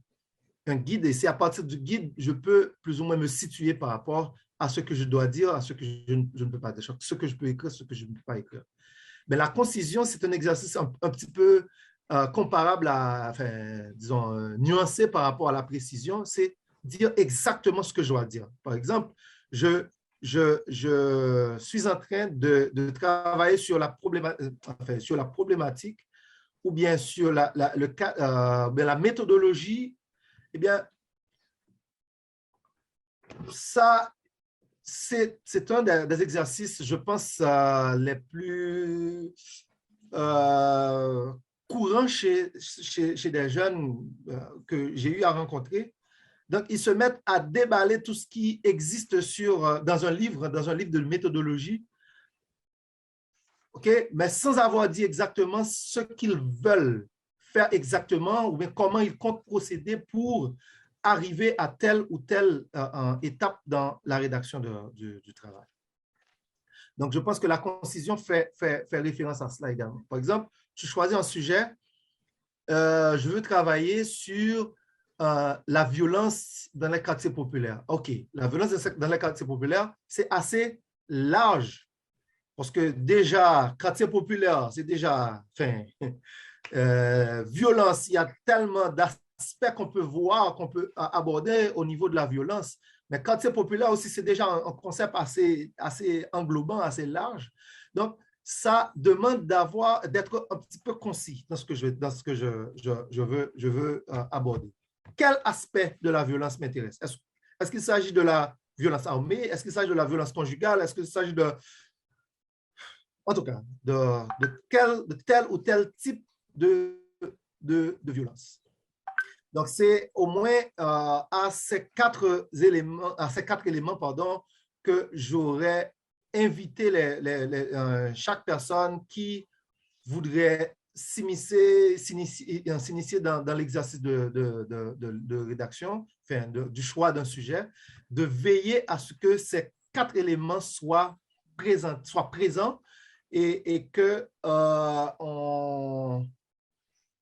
et c'est à partir du guide, je peux plus ou moins me situer par rapport à ce que je dois dire, à ce que je ne peux pas dire, ce que je peux écrire, ce que je ne peux pas écrire. Mais la concision, c'est un exercice un petit peu comparable à, enfin, disons, nuancé par rapport à la précision, c'est dire exactement ce que je dois dire. Par exemple, je suis en train de travailler sur la problématique ou bien sur la méthodologie. Eh bien, ça, c'est un des exercices, je pense, les plus courants chez des jeunes que j'ai eu à rencontrer. Donc, ils se mettent à déballer tout ce qui existe dans un livre de méthodologie, okay? Mais sans avoir dit exactement ce qu'ils veulent faire exactement ou bien comment ils comptent procéder pour arriver à telle ou telle étape dans la rédaction du travail. Donc, je pense que la concision fait référence à cela également. Par exemple, tu choisis un sujet, je veux travailler sur la violence dans les quartiers populaires. OK, la violence dans les quartiers populaires, c'est assez large parce que déjà, quartier populaire, c'est déjà, enfin, violence, il y a tellement d'aspects qu'on peut voir, qu'on peut aborder au niveau de la violence. Mais quartier populaire aussi, c'est déjà un concept assez englobant, assez large. Donc, ça demande d'être un petit peu concis dans ce que je veux aborder. Quel aspect de la violence m'intéresse? Est-ce qu'il s'agit de la violence armée? Est-ce qu'il s'agit de la violence conjugale? Est-ce qu'il s'agit en tout cas, de tel ou tel type de violence? Donc, c'est au moins à ces quatre éléments, que j'aurais invité chaque personne qui voudrait s'initier dans l'exercice de rédaction, enfin, du choix d'un sujet, de veiller à ce que ces quatre éléments soient présents et que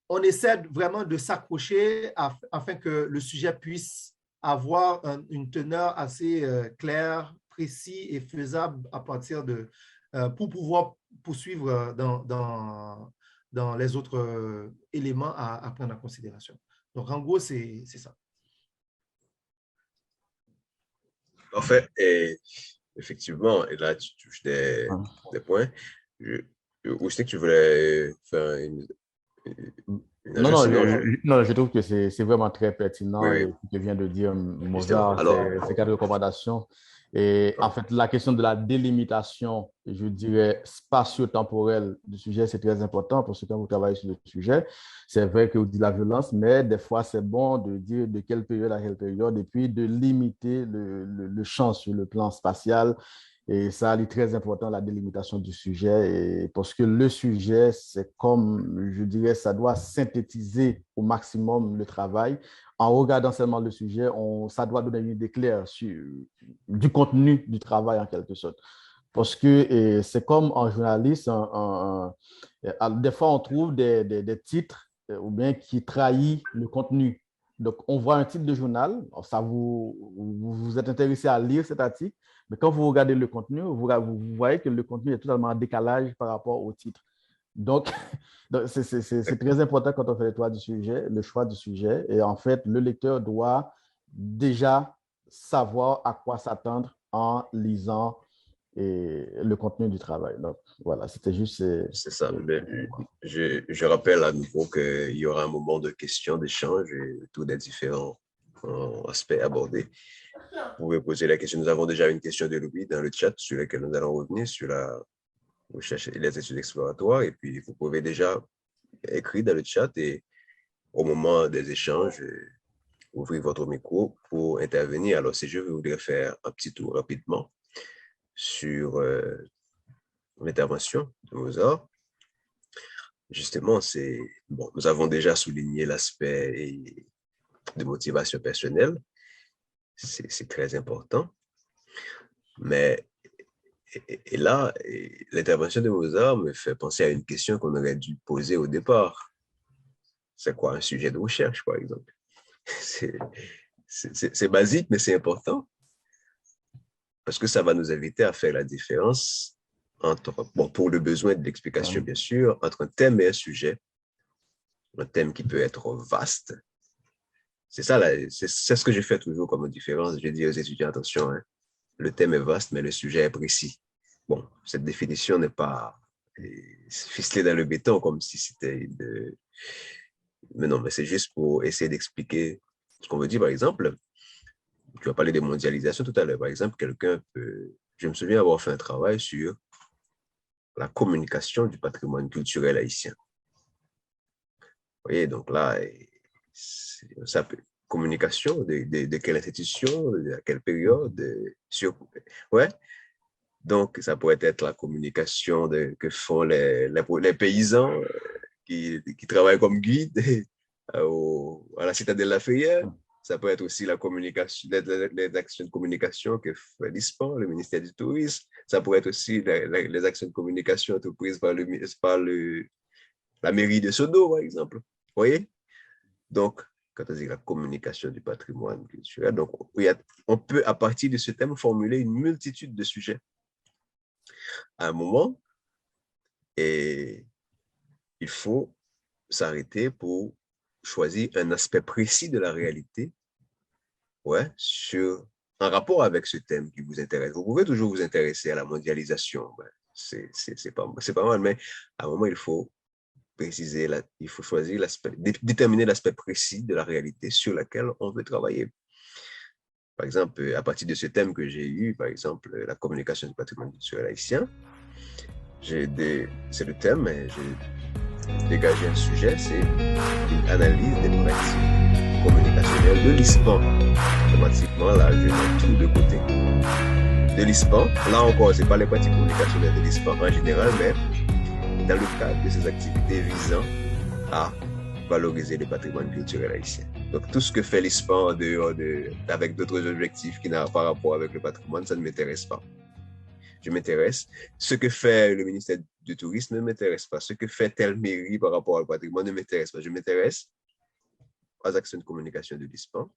on essaie vraiment de s'accrocher afin que le sujet puisse avoir une teneur assez claire, précise et faisable à partir pour pouvoir poursuivre dans les autres éléments à prendre en considération. Donc, en gros, c'est ça.
En fait, et effectivement, et là, tu touches des points. Je, où c'est que tu voulais faire une
Non, non,
ajustement?
non, je trouve que c'est vraiment très
Oui,
pertinent
oui,
et ce que vient de dire
justement.
Mozart,
Alors,
ces quatre recommandations. Et en fait, la question de la délimitation, je dirais, spatio-temporelle du sujet, c'est très important parce que quand vous travaillez sur le sujet, c'est vrai que vous dites la violence, mais des fois, c'est bon de dire de quelle période à quelle période et puis de limiter le champ sur le plan spatial. Et ça, c'est très important, la délimitation du sujet, et parce que le sujet, c'est comme, je dirais, ça doit synthétiser au maximum le travail. En regardant seulement le sujet, ça doit donner une idée claire du contenu du travail en quelque sorte. Parce que c'est comme en journaliste, des fois on trouve des titres ou bien qui trahissent le contenu. Donc, on voit un titre de journal, ça vous êtes intéressé à lire cet article, mais quand vous regardez le contenu, vous voyez que le contenu est totalement en décalage par rapport au titre. Donc, c'est très important quand on fait le choix du sujet. Et en fait, le lecteur doit déjà savoir à quoi s'attendre en lisant le contenu du travail. Donc, voilà, c'était juste...
c'est ça. Mais je rappelle à nouveau qu'il y aura un moment de questions, d'échanges et tous les différents aspects abordés. Vous pouvez poser la question. Nous avons déjà une question de Louis dans le chat sur laquelle nous allons revenir sur la recherche et les études exploratoires. Et puis, vous pouvez déjà écrire dans le chat et au moment des échanges, ouvrir votre micro pour intervenir. Alors, si je voudrais faire un petit tour rapidement sur l'intervention de Mozart, justement, bon, nous avons déjà souligné l'aspect de motivation personnelle. C'est très important. Mais et là, l'intervention de Mozart me fait penser à une question qu'on aurait dû poser au départ. C'est quoi un sujet de recherche, par exemple? C'est basique, mais c'est important parce que ça va nous inviter à faire la différence entre, bon, pour le besoin de l'explication, bien sûr, entre un thème et un sujet. Un thème qui peut être vaste. C'est ça, c'est ce que je fais toujours comme différence. Je dis aux étudiants, attention, hein, le thème est vaste, mais le sujet est précis. Bon, cette définition n'est pas ficelée dans le béton comme si c'était Mais non, mais c'est juste pour essayer d'expliquer ce qu'on veut dire. Par exemple, tu as parlé de mondialisation tout à l'heure. Par exemple, je me souviens avoir fait un travail sur la communication du patrimoine culturel haïtien. Vous voyez, donc là, ça peut, communication de quelle institution, à quelle période, ouais. Donc, ça pourrait être la communication que font les paysans qui travaillent comme guides à la citadelle Lafayette. Ça peut être aussi la communication, les actions de communication que fait l'ISPAN, le ministère du Tourisme. Ça pourrait être aussi les actions de communication entreprises par la mairie de Sodo, par exemple. Vous voyez? Donc, quand on dit la communication du patrimoine culturel, donc on peut, à partir de ce thème, formuler une multitude de sujets. À un moment, et il faut s'arrêter pour choisir un aspect précis de la réalité, ouais, en rapport avec ce thème qui vous intéresse. Vous pouvez toujours vous intéresser à la mondialisation, ouais, c'est pas mal, mais à un moment, il faut préciser, il faut choisir déterminer l'aspect précis de la réalité sur laquelle on veut travailler. Par exemple, à partir de ce thème que j'ai eu, par exemple, la communication du patrimoine culturel haïtien, c'est le thème, mais j'ai dégagé un sujet, c'est une analyse des pratiques communicationnelles de l'ISPAN. Automatiquement, là, je mets tout de côté. De l'ISPAN, là encore, ce n'est pas les pratiques communicationnelles de l'ISPAN en général, mais dans le cadre de ces activités visant à valoriser le patrimoine culturel haïtien. Donc, tout ce que fait l'ISPAN avec d'autres objectifs qui n'ont pas rapport avec le patrimoine, ça ne m'intéresse pas. Je m'intéresse. Ce que fait le ministère du Tourisme ne m'intéresse pas. Ce que fait telle mairie par rapport au patrimoine ne m'intéresse pas. Je m'intéresse aux actions de communication de l'ISPAN,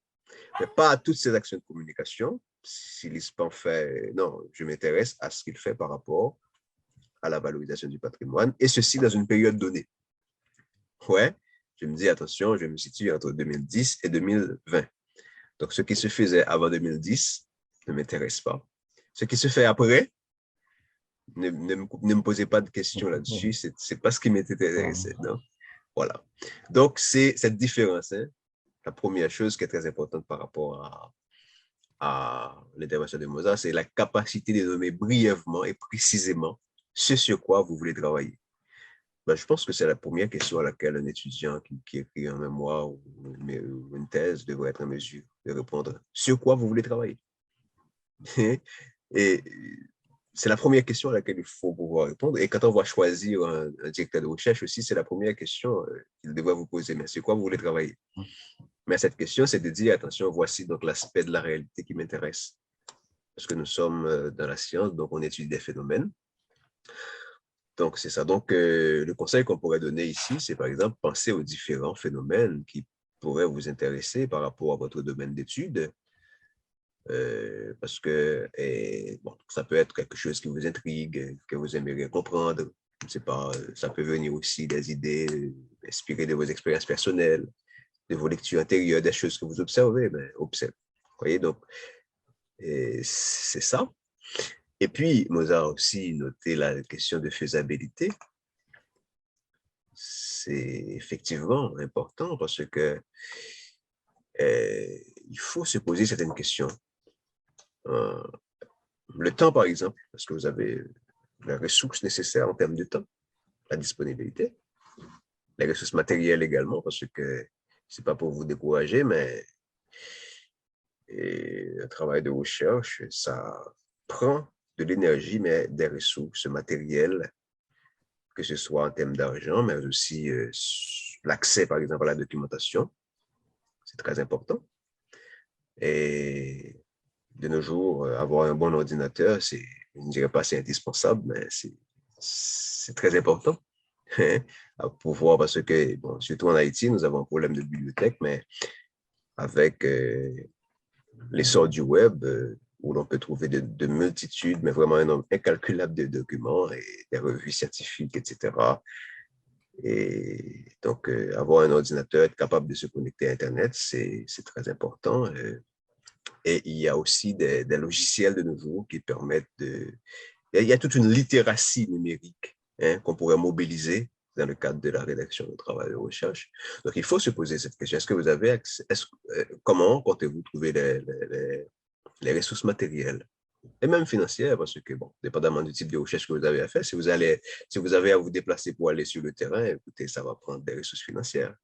mais pas à toutes ces actions de communication. Si l'ISPAN fait... Non, je m'intéresse à ce qu'il fait par rapport à la valorisation du patrimoine, et ceci dans une période donnée. Ouais, Je me dis, attention, je me situe entre 2010 et 2020. Donc, ce qui se faisait avant 2010 ne m'intéresse pas. Ce qui se fait après, ne me posez pas de questions là-dessus. C'est pas ce qui m'intéressait. Donc, voilà. Donc, c'est cette différence, hein, la première chose qui est très importante par rapport à l'intervention de Mozart, c'est la capacité de nommer brièvement et précisément ce sur quoi vous voulez travailler. Ben, je pense que c'est la première question à laquelle un étudiant qui écrit un mémoire ou une thèse devrait être en mesure de répondre. Sur quoi vous voulez travailler? Et c'est la première question à laquelle il faut pouvoir répondre. Et quand on va choisir un directeur de recherche aussi, c'est la première question qu'il devrait vous poser. Mais sur quoi vous voulez travailler? Mais cette question, c'est de dire, attention, voici donc l'aspect de la réalité qui m'intéresse. Parce que nous sommes dans la science, donc on étudie des phénomènes. Donc, c'est ça. Donc, le conseil qu'on pourrait donner ici, c'est par exemple, penser aux différents phénomènes qui pourraient vous intéresser par rapport à votre domaine d'études. Parce que bon, ça peut être quelque chose qui vous intrigue, que vous aimeriez comprendre. Je ne sais pas, ça peut venir aussi des idées inspirées de vos expériences personnelles, de vos lectures intérieures, des choses que vous observez, mais observez. Vous voyez, donc, c'est ça. Et puis, Mozart a aussi noté la question de faisabilité. C'est effectivement important parce que il faut se poser certaines questions. Le temps, par exemple, parce que vous avez les ressources nécessaires en termes de temps, la disponibilité, les ressources matérielles également, parce que c'est pas pour vous décourager, mais un travail de recherche, ça prend de l'énergie, mais des ressources matérielles, que ce soit en termes d'argent, mais aussi l'accès, par exemple, à la documentation. C'est très important. Et de nos jours, avoir un bon ordinateur, je ne dirais pas c'est indispensable, mais c'est très important à pouvoir, parce que, bon, surtout en Haïti, nous avons un problème de bibliothèque, mais avec l'essor du web, où l'on peut trouver de multitudes, mais vraiment un nombre incalculable de documents et des revues scientifiques, etc. Et donc, avoir un ordinateur, être capable de se connecter à Internet, c'est très important. Et il y a aussi des logiciels de nos jours qui permettent de... Il y a toute une littératie numérique qu'on pourrait mobiliser dans le cadre de la rédaction de travail de recherche. Donc, il faut se poser cette question. Est-ce que vous avez accès, comment comptez-vous trouver les ressources matérielles et même financières, parce que, bon, dépendamment du type de recherche que vous avez à faire, si vous avez à vous déplacer pour aller sur le terrain, écoutez, ça va prendre des ressources financières.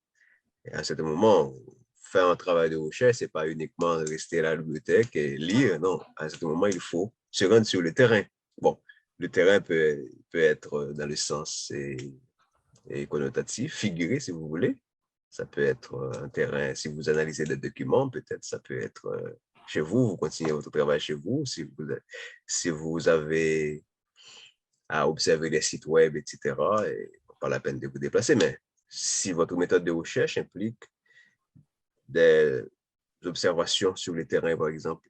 Et à un certain moment, faire un travail de recherche, c'est pas uniquement rester à la bibliothèque et lire, non. À un certain moment, il faut se rendre sur le terrain. Bon, le terrain peut être dans le sens et connotatif, figuré si vous voulez. Ça peut être un terrain, si vous analysez des documents, peut-être ça peut être chez vous, vous continuez votre travail chez vous. Si vous avez à observer les sites web, etc., et pas la peine de vous déplacer, mais si votre méthode de recherche implique des observations sur le terrain, par exemple,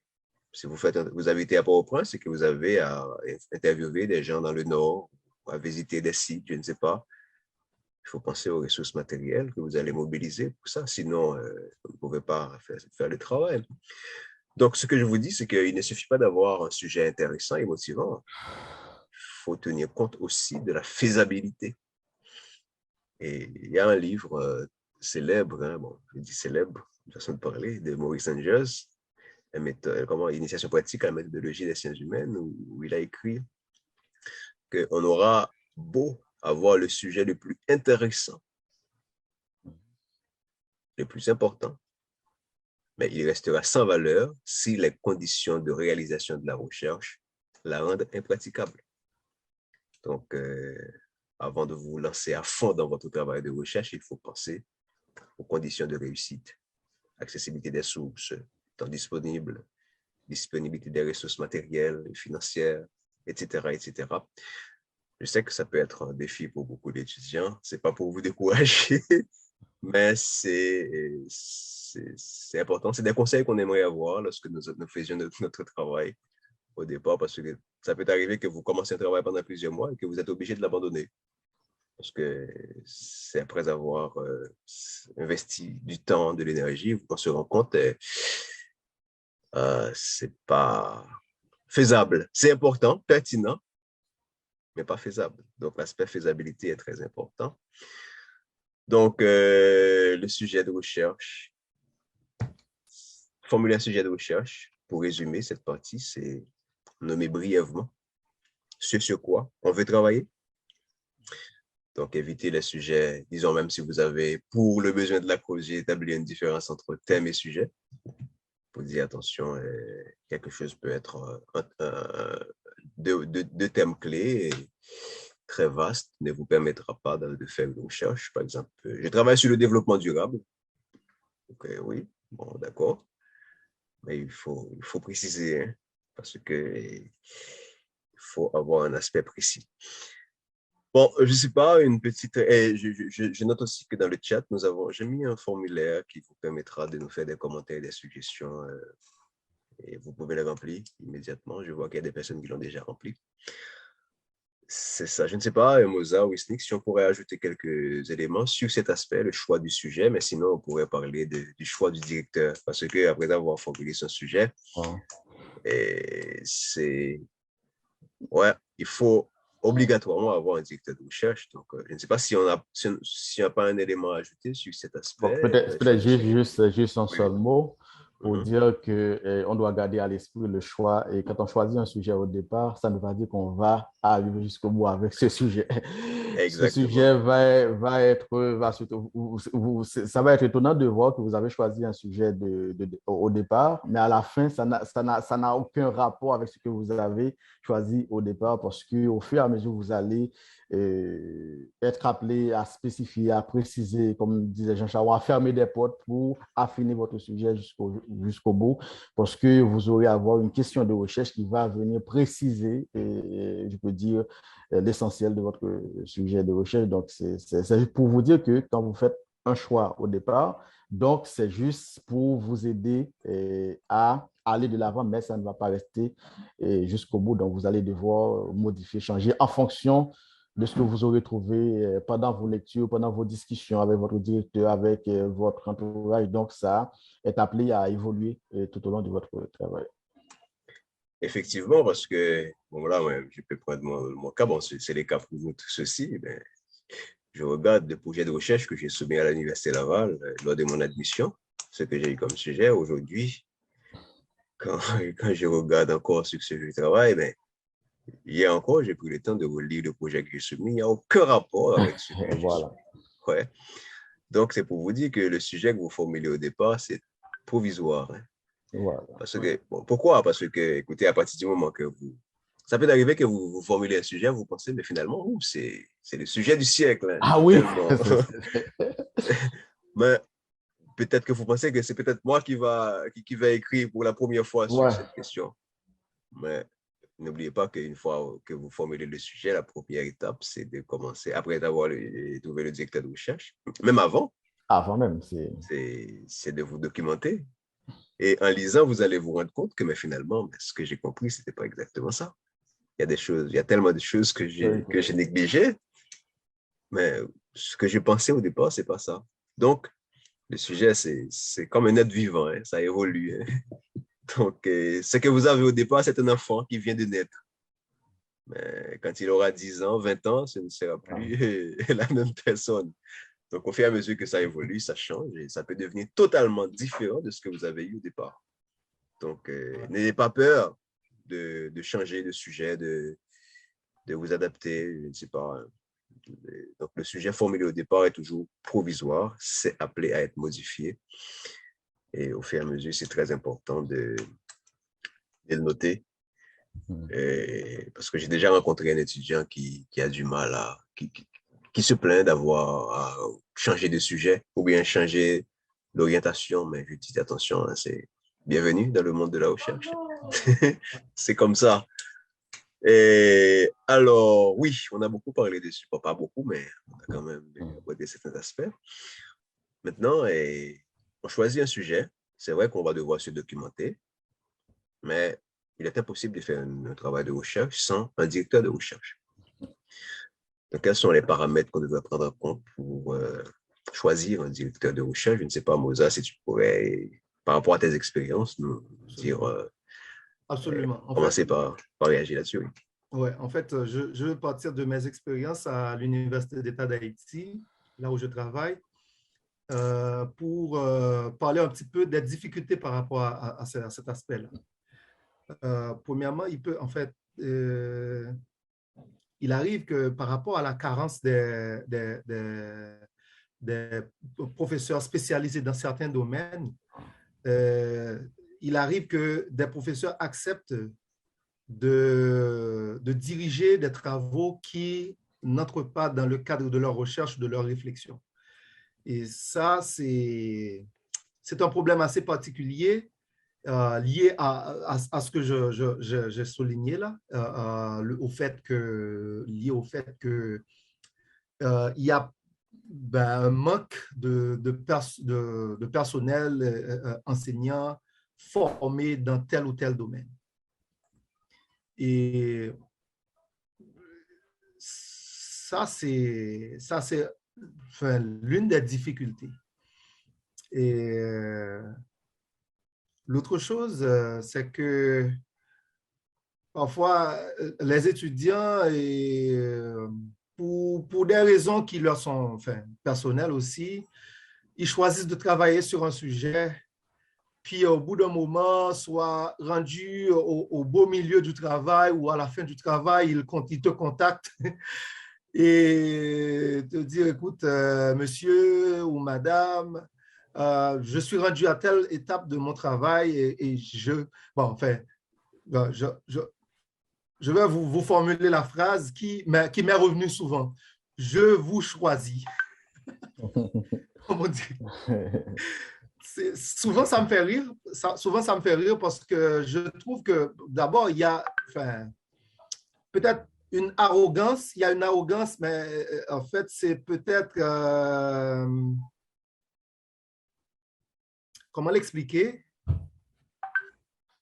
si vous avez été à Port-au-Prince, c'est que vous avez à interviewer des gens dans le Nord, à visiter des sites, je ne sais pas. Il faut penser aux ressources matérielles que vous allez mobiliser pour ça, sinon vous ne pouvez pas faire le travail. Donc, ce que je vous dis, c'est qu'il ne suffit pas d'avoir un sujet intéressant et motivant. Il faut tenir compte aussi de la faisabilité. Et il y a un livre célèbre, hein, bon, je dis célèbre, une façon de parler, de Maurice Engels, Initiation pratique à la méthodologie des sciences humaines, où il a écrit qu'on aura beau avoir le sujet le plus intéressant, le plus important, mais il restera sans valeur si les conditions de réalisation de la recherche la rendent impraticable. Donc, avant de vous lancer à fond dans votre travail de recherche, il faut penser aux conditions de réussite, accessibilité des sources, temps disponible, disponibilité des ressources matérielles et financières, etc., etc. Je sais que ça peut être un défi pour beaucoup d'étudiants. C'est pas pour vous décourager, mais c'est important. C'est des conseils qu'on aimerait avoir lorsque nous faisions notre travail au départ, parce que ça peut arriver que vous commencez un travail pendant plusieurs mois et que vous êtes obligé de l'abandonner. Parce que c'est après avoir investi du temps, de l'énergie, qu'on se rend compte que c'est pas faisable. C'est important, pertinent, mais pas faisable. Donc, l'aspect faisabilité est très important. Donc, le sujet de recherche, formuler un sujet de recherche, pour résumer cette partie, c'est nommer brièvement ce sur quoi on veut travailler. Donc, éviter les sujets, disons même si vous avez, pour le besoin de la cause, j'ai établi une différence entre thème et sujet. Pour dire, attention, quelque chose peut être deux thèmes clés et très vaste, ne vous permettra pas de faire une recherche. Par exemple, je travaille sur le développement durable. Donc, oui, bon, d'accord. Mais il faut préciser, hein, parce que il faut avoir un aspect précis. Bon, je ne sais pas, une petite... je note aussi que dans le chat, j'ai mis un formulaire qui vous permettra de nous faire des commentaires, des suggestions, et vous pouvez les remplir immédiatement. Je vois qu'il y a des personnes qui l'ont déjà rempli. C'est ça. Je ne sais pas, Moza ou Snick, si on pourrait ajouter quelques éléments sur cet aspect, le choix du sujet, mais sinon, on pourrait parler du choix du directeur, parce qu'après avoir formulé son sujet, il faut obligatoirement avoir un directeur de recherche. Donc, je ne sais pas si on n'a pas un élément à ajouter sur cet aspect.
Peut-être juste un seul mot pour dire qu'on doit garder à l'esprit le choix. Et quand on choisit un sujet au départ, ça ne veut pas dire qu'on va arriver jusqu'au bout avec ce sujet.
Exactement.
Ce sujet ça va être étonnant de voir que vous avez choisi un sujet au départ, mais à la fin, ça n'a aucun rapport avec ce que vous avez choisi au départ parce qu'au fur et à mesure, vous allez être appelé à spécifier, à préciser, comme disait Jean Charles, à fermer des portes pour affiner votre sujet jusqu'au bout, parce que vous aurez à avoir une question de recherche qui va venir préciser, je peux dire, l'essentiel de votre sujet de recherche. Donc, c'est pour vous dire que quand vous faites un choix au départ, donc c'est juste pour vous aider à aller de l'avant, mais ça ne va pas rester jusqu'au bout. Donc, vous allez devoir modifier, changer en fonction de ce que vous aurez trouvé pendant vos lectures, pendant vos discussions avec votre directeur, avec votre entourage. Donc, ça est appelé à évoluer tout au long de votre travail.
Effectivement, parce que, bon, là, je peux prendre mon cas, bon, c'est les cas pour nous tous aussi, mais je regarde le projet de recherche que j'ai soumis à l'Université Laval lors de mon admission, ce que j'ai eu comme sujet aujourd'hui. Quand je regarde encore sur ce que je travaille, ben, hier encore, j'ai pris le temps de relire le projet que j'ai soumis. Il n'y a aucun rapport avec ce que j'ai soumis. Ouais. Donc, c'est pour vous dire que le sujet que vous formulez au départ, c'est provisoire. Hein.
Voilà.
Parce que, bon, pourquoi? Parce que, écoutez, à partir du moment que ça peut arriver que vous formulez un sujet, vous pensez, mais finalement, c'est le sujet du siècle. Hein,
ah oui!
Mais peut-être que vous pensez que c'est peut-être moi qui va écrire pour la première fois sur cette question. Mais n'oubliez pas qu'une fois que vous formulez le sujet, la première étape, c'est de commencer, après avoir trouvé le directeur de recherche, même avant.
Avant même.
C'est de vous documenter. Et en lisant, vous allez vous rendre compte que, mais finalement, ce que j'ai compris, ce n'était pas exactement ça. Il y a tellement de choses que j'ai négligées, mais ce que je pensais au départ, ce n'est pas ça. Donc, le sujet, c'est comme un être vivant, hein, ça évolue. Hein. Donc, ce que vous avez au départ, c'est un enfant qui vient de naître. Mais quand il aura 10 ans, 20 ans, ce ne sera plus la même personne. Donc, au fur et à mesure que ça évolue, ça change et ça peut devenir totalement différent de ce que vous avez eu au départ. Donc, n'ayez pas peur de changer de sujet, de vous adapter, je ne sais pas. Donc, le sujet formulé au départ est toujours provisoire, c'est appelé à être modifié. Et au fur et à mesure, c'est très important de le noter. Parce que j'ai déjà rencontré un étudiant qui a du mal qui se plaint d'avoir à changer de sujet ou bien changer d'orientation. Mais je dis attention, hein, c'est bienvenue dans le monde de la recherche. C'est comme ça. Et alors, oui, on a beaucoup parlé dessus. Pas beaucoup, mais on a quand même abordé certains aspects. Maintenant, on choisit un sujet. C'est vrai qu'on va devoir se documenter, mais il est impossible de faire un travail de recherche sans un directeur de recherche. Donc, quels sont les paramètres qu'on devrait prendre en compte pour choisir un directeur de recherche? Je ne sais pas, Moza, si tu pourrais, par rapport à tes expériences, nous dire,
Absolument.
commencer par réagir là-dessus. Oui.
Ouais, en fait, je vais partir de mes expériences à l'Université d'État d'Haïti, là où je travaille, pour parler un petit peu des difficultés par rapport à cet aspect-là. Premièrement, il arrive que par rapport à la carence des professeurs spécialisés dans certains domaines, il arrive que des professeurs acceptent de diriger des travaux qui n'entrent pas dans le cadre de leur recherche, de leur réflexion. Et ça, c'est un problème assez particulier lié à ce que j'ai souligné là, lié au fait que il y a un manque de personnel enseignant formé dans tel ou tel domaine. Et ça, c'est l'une des difficultés. Et l'autre chose, c'est que parfois, les étudiants, pour des raisons qui leur sont personnelles aussi, ils choisissent de travailler sur un sujet, puis au bout d'un moment, soit rendu au beau milieu du travail ou à la fin du travail, ils te contactent et te disent, écoute, monsieur ou madame, je suis rendu à telle étape de mon travail et je vais vous formuler la phrase qui m'est revenue souvent. Je vous choisis. Comment dire? Souvent, ça me fait rire. Souvent, ça me fait rire parce que je trouve que d'abord, il y a peut-être une arrogance. Il y a une arrogance, mais en fait, c'est peut-être... comment l'expliquer?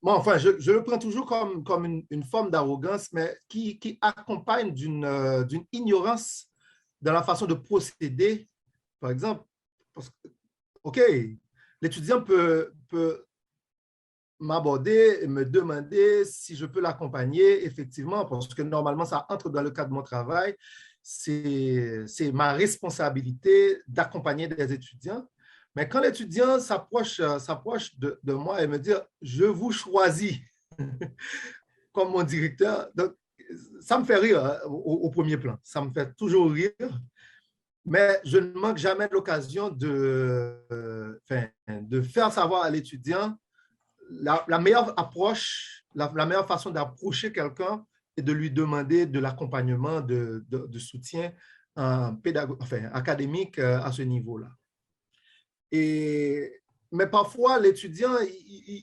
Bon, enfin, je le prends toujours comme une forme d'arrogance, mais qui accompagne d'une ignorance dans la façon de procéder. Par exemple, OK, l'étudiant peut m'aborder et me demander si je peux l'accompagner, effectivement, parce que normalement, ça entre dans le cadre de mon travail. C'est ma responsabilité d'accompagner des étudiants. Mais quand l'étudiant s'approche de moi et me dit « je vous choisis » comme mon directeur, donc, ça me fait rire au premier plan. Ça me fait toujours rire. Mais je ne manque jamais l'occasion de faire savoir à l'étudiant la meilleure approche, la meilleure façon d'approcher quelqu'un et de lui demander de l'accompagnement, de soutien académique à ce niveau-là. Mais parfois, l'étudiant,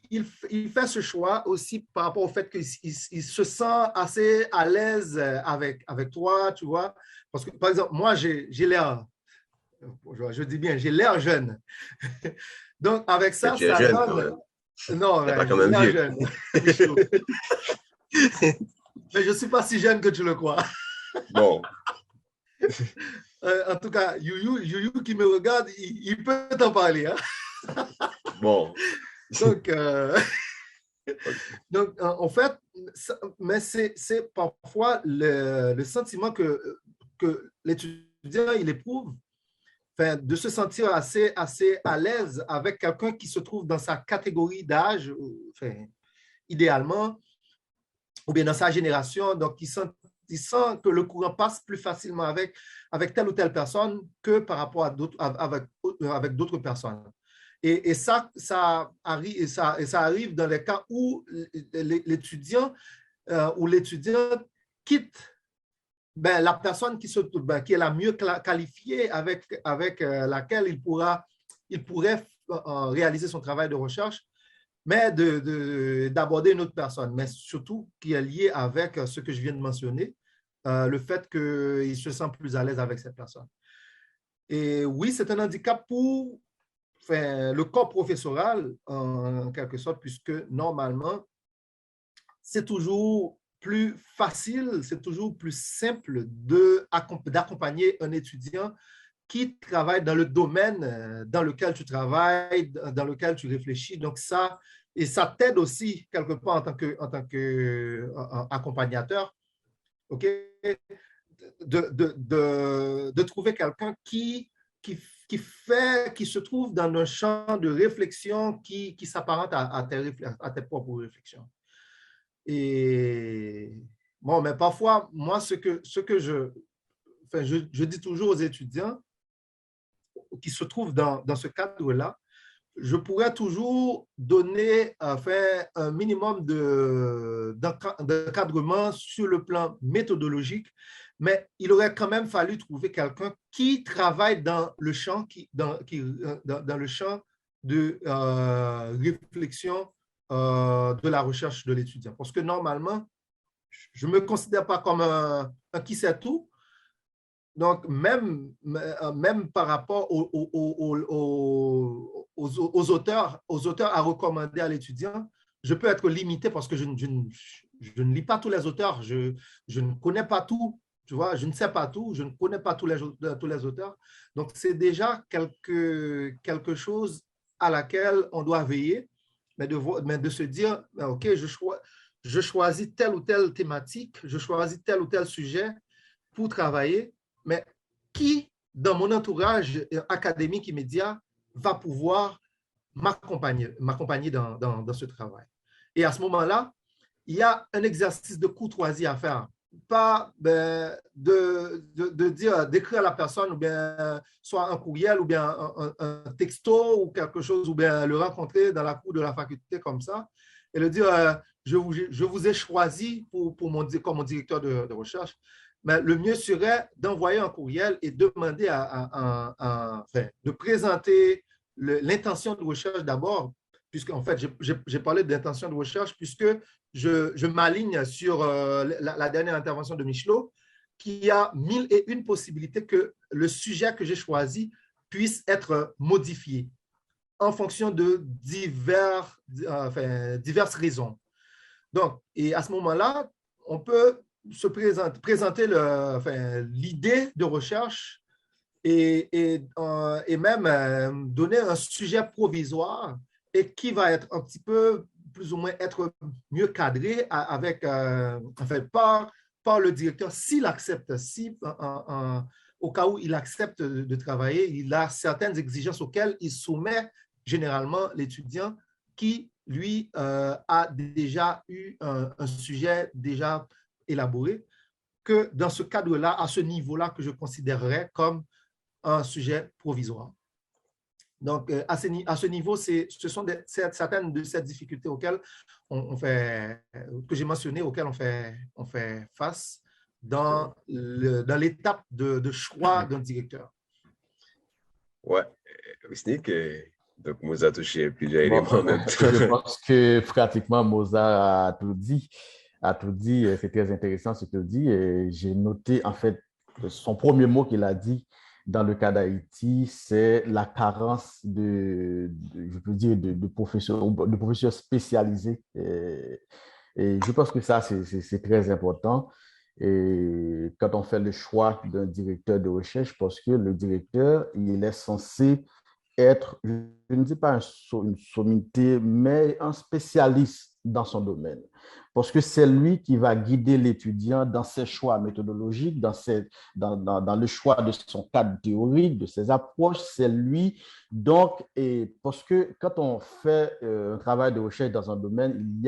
il fait ce choix aussi par rapport au fait qu'il se sent assez à l'aise avec toi, tu vois. Parce que, par exemple, moi, j'ai l'air, je dis bien, j'ai l'air jeune. Donc, avec ça,
tu es
ça
jeune,
donne... Non,
pas quand même vieux.
Jeune. Mais je ne suis pas si jeune que tu le crois.
Bon.
En tout cas, Youyou qui me regarde, il peut t'en parler. Hein?
Bon.
Donc, en fait, mais c'est parfois le sentiment que l'étudiant il éprouve, de se sentir assez à l'aise avec quelqu'un qui se trouve dans sa catégorie d'âge, idéalement, ou bien dans sa génération, donc il sent que le courant passe plus facilement avec telle ou telle personne que par rapport à avec d'autres personnes. Et ça arrive dans les cas où l'étudiant ou l'étudiante quitte la personne qui est la mieux qualifiée avec laquelle il pourrait réaliser son travail de recherche, mais d'aborder une autre personne, mais surtout qui est lié avec ce que je viens de mentionner, le fait qu'il se sent plus à l'aise avec cette personne. Et oui, c'est un handicap pour le corps professoral, en quelque sorte, puisque normalement, c'est toujours plus facile, c'est toujours plus simple d'accompagner un étudiant qui travaille dans le domaine dans lequel tu travailles, dans lequel tu réfléchis. Donc ça t'aide aussi quelque part en tant qu'accompagnateur, OK? De trouver quelqu'un qui se trouve dans un champ de réflexion qui s'apparente à tes propres réflexions. Et bon, mais parfois, moi, ce que je dis toujours aux étudiants qui se trouvent dans ce cadre-là, je pourrais toujours donner un minimum d'encadrement sur le plan méthodologique, mais il aurait quand même fallu trouver quelqu'un qui travaille dans le champ, dans le champ de réflexion de la recherche de l'étudiant. Parce que normalement, je ne me considère pas comme un qui sait tout. Donc, même par rapport aux auteurs à recommander à l'étudiant, je peux être limité parce que je ne lis pas tous les auteurs, je ne connais pas tout, tu vois, je ne sais pas tout, je ne connais pas tous les auteurs. Donc, c'est déjà quelque chose à laquelle on doit veiller, mais de se dire, OK, je choisis telle ou telle thématique, je choisis tel ou tel sujet pour travailler, mais qui, dans mon entourage académique immédiat, va pouvoir m'accompagner dans ce travail. Et à ce moment-là, il y a un exercice de courtoisie à faire. Pas d'écrire à la personne, ou bien soit un courriel, ou bien un texto, ou quelque chose, ou bien le rencontrer dans la cour de la faculté comme ça, et le dire, je vous ai choisi comme mon directeur de recherche. Mais le mieux serait d'envoyer un courriel et demander de présenter l'intention de recherche d'abord, puisque en fait, j'ai parlé d'intention de recherche, puisque je m'aligne sur la dernière intervention de Michelot, qui a 1001 possibilités que le sujet que j'ai choisi puisse être modifié en fonction de diverses raisons. Donc, et à ce moment-là, on peut se présenter l'idée de recherche et même donner un sujet provisoire et qui va être un petit peu plus ou moins être mieux cadré avec, par le directeur s'il accepte, au cas où il accepte de travailler, il a certaines exigences auxquelles il soumet généralement l'étudiant qui, lui, a déjà eu un sujet déjà élaboré, que dans ce cadre-là, à ce niveau-là, que je considérerais comme un sujet provisoire. Donc, à ce niveau, ce sont certaines de ces difficultés auxquelles que j'ai mentionnées, auxquelles on fait face dans l'étape de choix d'un directeur.
Ouais, Wisnik, donc Moza a touché plusieurs éléments en même temps.
Je pense que pratiquement Moza a tout dit. C'est très intéressant ce qu'il dit. Et j'ai noté, en fait, son premier mot qu'il a dit dans le cas d'Haïti, c'est la carence de professeurs spécialisés. Et je pense que ça, c'est très important. Et quand on fait le choix d'un directeur de recherche, parce que le directeur, il est censé être, je ne dis pas une sommité, mais un spécialiste dans son domaine. Parce que c'est lui qui va guider l'étudiant dans ses choix méthodologiques, dans le choix de son cadre théorique, de ses approches. C'est lui. Donc, parce que quand on fait un travail de recherche dans un domaine,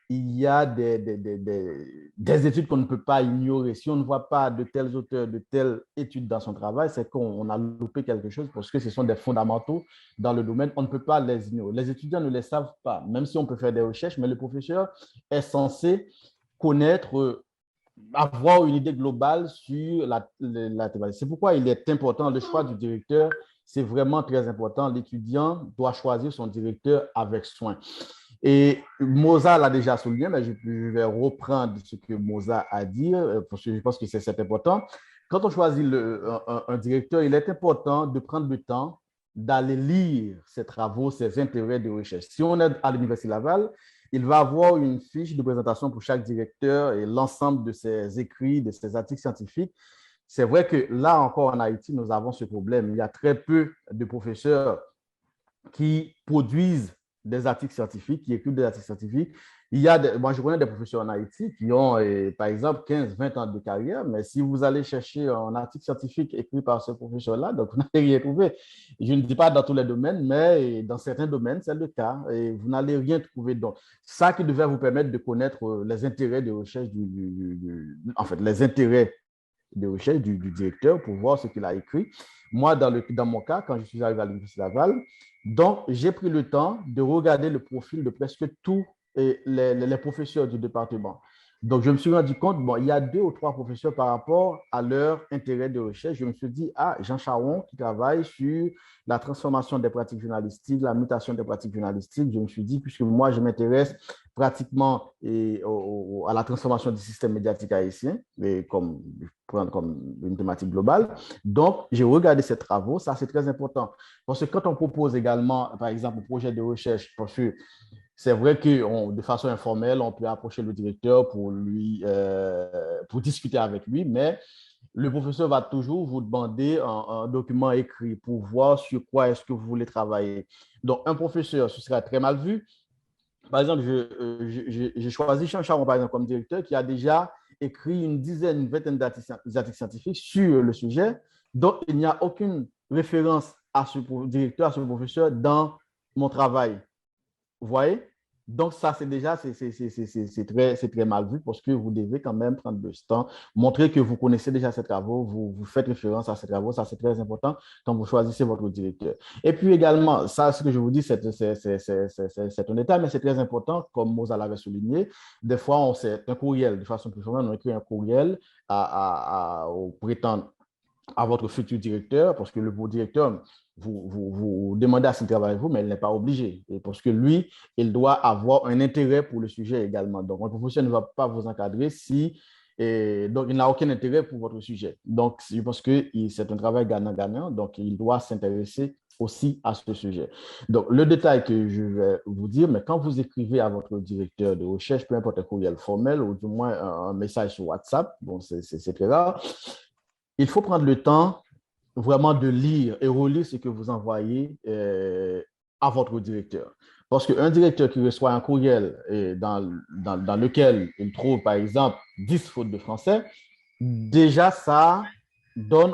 il y a des études qu'on ne peut pas ignorer. Si on ne voit pas de tels auteurs, de telles études dans son travail, c'est qu'on a loupé quelque chose parce que ce sont des fondamentaux dans le domaine. On ne peut pas les ignorer. Les étudiants ne les savent pas, même si on peut faire des recherches, mais le professeur est censé connaître, avoir une idée globale sur la thématique. C'est pourquoi il est important, le choix du directeur, c'est vraiment très important. L'étudiant doit choisir son directeur avec soin. Et Moza l'a déjà souligné, mais je vais reprendre ce que Moza a dit, parce que je pense que c'est important. Quand on choisit un directeur, il est important de prendre le temps d'aller lire ses travaux, ses intérêts de recherche. Si on est à l'Université Laval, il va avoir une fiche de présentation pour chaque directeur et l'ensemble de ses écrits, de ses articles scientifiques. C'est vrai que là encore en Haïti, nous avons ce problème. Il y a très peu de professeurs qui produisent des articles scientifiques, qui écrivent des articles scientifiques. Moi, je connais des professeurs en Haïti qui ont, par exemple, 15, 20 ans de carrière, mais si vous allez chercher un article scientifique écrit par ce professeur-là, donc vous n'allez rien trouver. Je ne dis pas dans tous les domaines, mais dans certains domaines, c'est le cas, et vous n'allez rien trouver. Donc, ça qui devait vous permettre de connaître les intérêts de recherche en fait, les intérêts de recherche du directeur pour voir ce qu'il a écrit. Moi, dans mon cas, quand je suis arrivé à l'Université Laval, donc j'ai pris le temps de regarder le profil de presque tous les professeurs du département. Donc, je me suis rendu compte, bon, il y a 2 ou 3 professeurs par rapport à leur intérêt de recherche. Je me suis dit, Jean Charon qui travaille sur la transformation des pratiques journalistiques, la mutation des pratiques journalistiques. Je me suis dit, puisque moi, je m'intéresse pratiquement à la transformation du système médiatique haïtien, comme une thématique globale. Donc, j'ai regardé ces travaux. Ça, c'est très important. Parce que quand on propose également, par exemple, un projet de recherche, parce que c'est vrai que de façon informelle, on peut approcher le directeur pour discuter avec lui, mais le professeur va toujours vous demander un document écrit pour voir sur quoi est-ce que vous voulez travailler. Donc, un professeur, ce sera très mal vu. Par exemple, j'ai choisi Jean Charon, par exemple, comme directeur, qui a déjà écrit une vingtaine d'articles scientifiques sur le sujet. Donc, il n'y a aucune référence à ce directeur, à ce professeur dans mon travail. Vous voyez? Donc, ça, c'est déjà, c'est très mal vu parce que vous devez quand même prendre le temps, montrer que vous connaissez déjà ces travaux, vous faites référence à ces travaux. Ça, c'est très important quand vous choisissez votre directeur. Et puis également, ça, ce que je vous dis, c'est un détail, mais c'est très important, comme Moza l'avait souligné. Des fois, on sait un courriel, de façon plus formelle, on écrit un courriel au prétendant à votre futur directeur, parce que le beau directeur, vous demandez à s'il travaille avec vous, mais il n'est pas obligé. Et parce que lui, il doit avoir un intérêt pour le sujet également. Donc, un professeur ne va pas vous encadrer donc, il n'a aucun intérêt pour votre sujet. Donc, je pense que c'est un travail gagnant-gagnant, donc il doit s'intéresser aussi à ce sujet. Donc, le détail que je vais vous dire, mais quand vous écrivez à votre directeur de recherche, peu importe un courriel formel ou du moins un message sur WhatsApp, bon, c'est très rare, il faut prendre le temps vraiment de lire et relire ce que vous envoyez à votre directeur. Parce qu'un directeur qui reçoit un courriel dans lequel il trouve, par exemple, 10 fautes de français, déjà, ça donne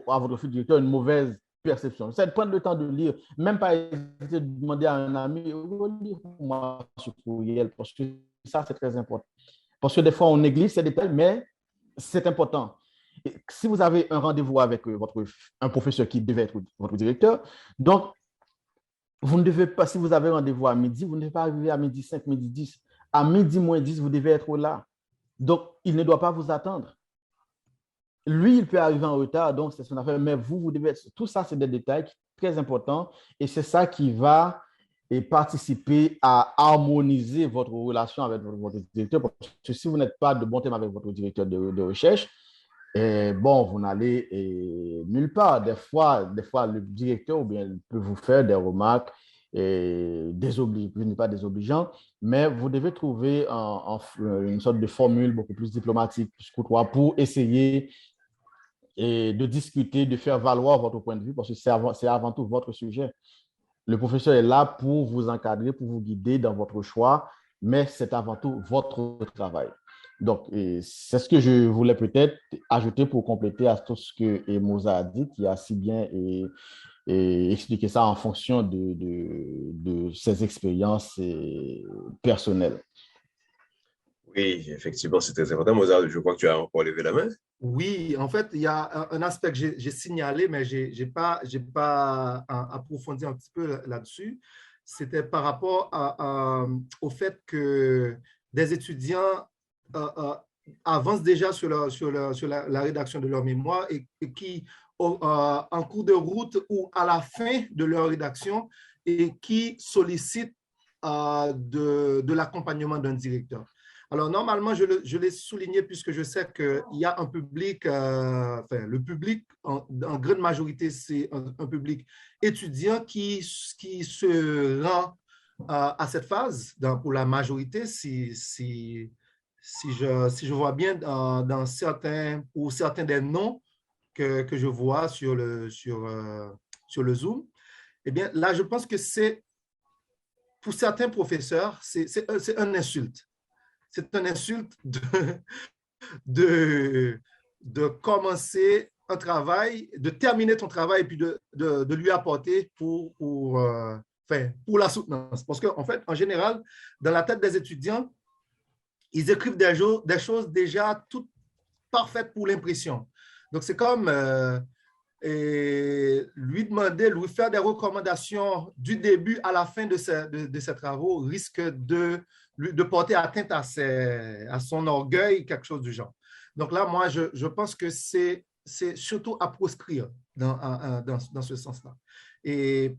à votre futur directeur une mauvaise perception. C'est de prendre le temps de lire, même pas hésiter de demander à un ami, relire pour moi ce courriel, parce que ça, c'est très important. Parce que des fois, on néglige ces détails, mais c'est important. Si vous avez un rendez-vous avec un professeur qui devait être votre directeur, donc vous ne devez pas, si vous avez rendez-vous à midi, vous ne devez pas arriver à midi 5, midi 10. À midi moins 10, vous devez être là. Donc, il ne doit pas vous attendre. Lui, il peut arriver en retard, donc c'est son affaire, mais vous devez être... Tout ça, c'est des détails très importants et c'est ça qui va participer à harmoniser votre relation avec votre directeur. Parce que si vous n'êtes pas de bon terme avec votre directeur de recherche, bon, vous n'allez nulle part. Des fois, le directeur ou bien, peut vous faire des remarques pas désobligeantes, mais vous devez trouver une sorte de formule beaucoup plus diplomatique, plus courtois, pour essayer de discuter, de faire valoir votre point de vue, parce que c'est avant tout votre sujet. Le professeur est là pour vous encadrer, pour vous guider dans votre choix, mais c'est avant tout votre travail. Donc, c'est ce que je voulais peut-être ajouter pour compléter à tout ce que Moza a dit, qui a si bien expliqué ça en fonction de ses expériences personnelles.
Oui, effectivement, c'est très important. Moza, je crois que tu as encore levé la main.
Oui, en fait, il y a un aspect que j'ai signalé, mais je n'ai pas approfondi un petit peu là-dessus. C'était par rapport au fait que des étudiants avancent déjà sur la rédaction de leur mémoire et qui, en cours de route ou à la fin de leur rédaction, et qui sollicitent de l'accompagnement d'un directeur. Alors, normalement, je l'ai souligné puisque je sais qu'il y a un public, le public, en grande majorité, c'est un public étudiant qui se rend à cette phase, pour la majorité, si je vois bien dans pour certains des noms que je vois sur le Zoom, eh bien, là, je pense que pour certains professeurs, c'est un insulte. C'est un insulte de commencer un travail, de terminer ton travail et puis de lui apporter pour la soutenance. Parce qu'en fait, en général, dans la tête des étudiants, ils écrivent des choses déjà toutes parfaites pour l'impression. Donc, c'est comme lui demander, lui faire des recommandations du début à la fin de ses travaux risque de porter atteinte à son orgueil, quelque chose du genre. Donc là, moi, je pense que c'est surtout à proscrire dans ce sens-là. Et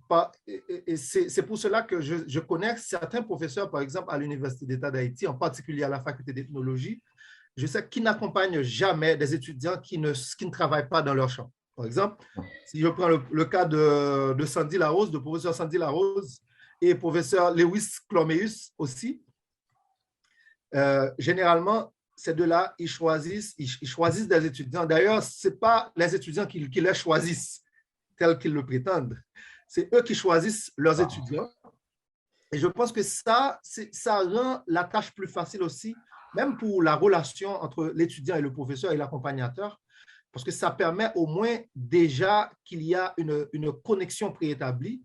c'est pour cela que je connais certains professeurs, par exemple, à l'Université d'État d'Haïti, en particulier à la faculté d'ethnologie, je sais qu'ils n'accompagnent jamais des étudiants qui ne travaillent pas dans leur champ. Par exemple, si je prends le cas de Sandy Larose, de professeur Sandy Larose et professeur Lewis Cloméus aussi, généralement, ces deux-là, ils choisissent des étudiants. D'ailleurs, ce n'est pas les étudiants qui les choisissent tels qu'ils le prétendent. C'est eux qui choisissent leurs étudiants. Et je pense que ça rend la tâche plus facile aussi, même pour la relation entre l'étudiant et le professeur et l'accompagnateur, parce que ça permet au moins déjà qu'il y a une connexion préétablie,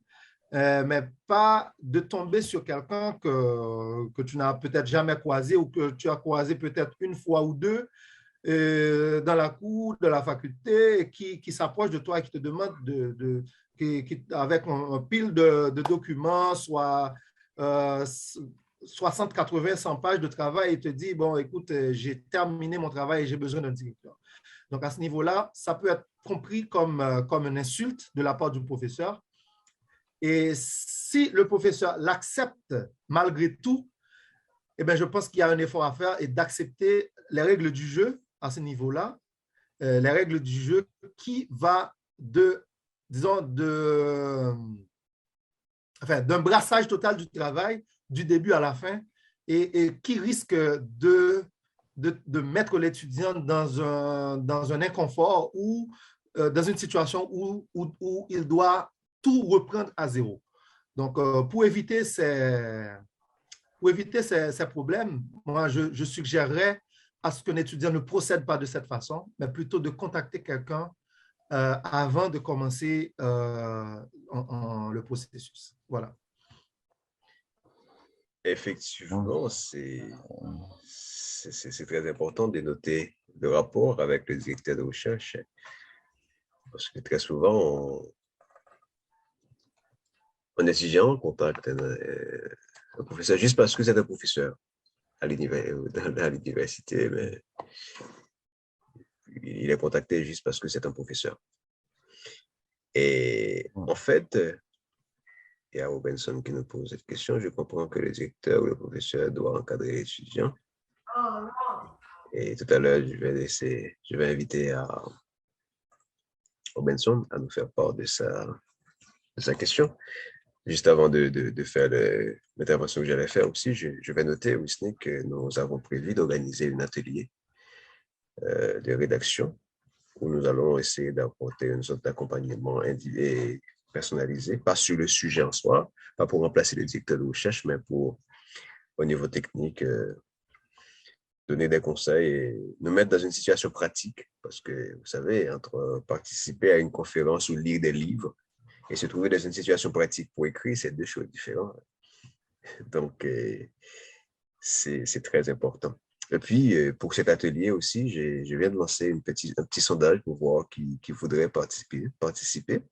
mais pas de tomber sur quelqu'un que tu n'as peut-être jamais croisé ou que tu as croisé peut-être une fois ou deux dans la cour de la faculté, qui s'approche de toi et qui te demande avec un pile de documents, soit 60, 80, 100 pages de travail et te dit, bon, écoute, j'ai terminé mon travail et j'ai besoin d'un directeur. Donc, à ce niveau-là, ça peut être compris comme une insulte de la part du professeur. Et si le professeur l'accepte malgré tout, eh bien, je pense qu'il y a un effort à faire et d'accepter les règles du jeu à ce niveau-là, les règles du jeu qui va d'un brassage total du travail du début à la fin et qui risque de mettre l'étudiant dans un inconfort ou dans une situation où il doit tout reprendre à zéro. Donc, pour éviter ces problèmes, moi, je suggérerais à ce qu'un étudiant ne procède pas de cette façon, mais plutôt de contacter quelqu'un avant de commencer le processus. Voilà.
Effectivement, c'est très important de noter le rapport avec le directeur de recherche, parce que très souvent, un étudiant contacte un professeur juste parce que c'est un professeur à l'université, mais il est contacté juste parce que c'est un professeur. Et en fait, il y a Robinson qui nous pose cette question. Je comprends que le directeur ou le professeur doit encadrer l'étudiant. Et tout à l'heure, je vais inviter Robinson à nous faire part de sa question. Juste avant de faire l'intervention que j'allais faire aussi, je vais noter, Whitney, que nous avons prévu d'organiser un atelier de rédaction où nous allons essayer d'apporter une sorte d'accompagnement personnalisé, pas sur le sujet en soi, pas pour remplacer le directeur de recherche, mais au niveau technique, donner des conseils et nous mettre dans une situation pratique, parce que, vous savez, entre participer à une conférence ou lire des livres et se trouver dans une situation pratique pour écrire, c'est deux choses différentes. Donc, c'est très important. Et puis, pour cet atelier aussi, je viens de lancer un petit sondage pour voir qui voudrait participer.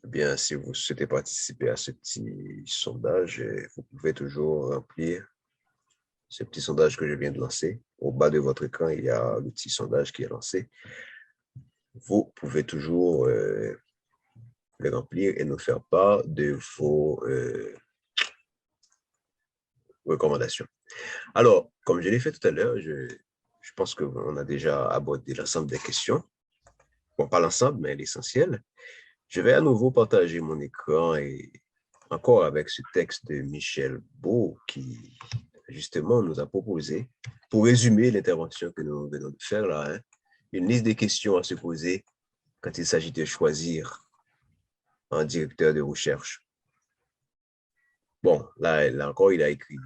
Eh bien, si vous souhaitez participer à ce petit sondage, vous pouvez toujours remplir ce petit sondage que je viens de lancer. Au bas de votre écran, il y a l'outil sondage qui est lancé. Vous pouvez toujours le remplir et nous faire part de vos recommandations. Alors, comme je l'ai fait tout à l'heure, je pense qu'on a déjà abordé l'ensemble des questions. Bon, pas l'ensemble, mais l'essentiel. Je vais à nouveau partager mon écran et encore avec ce texte de Michel Beau qui, justement, nous a proposé, pour résumer l'intervention que nous venons de faire là, hein, une liste de questions à se poser quand il s'agit de choisir un directeur de recherche. Bon, là encore, il a écrit,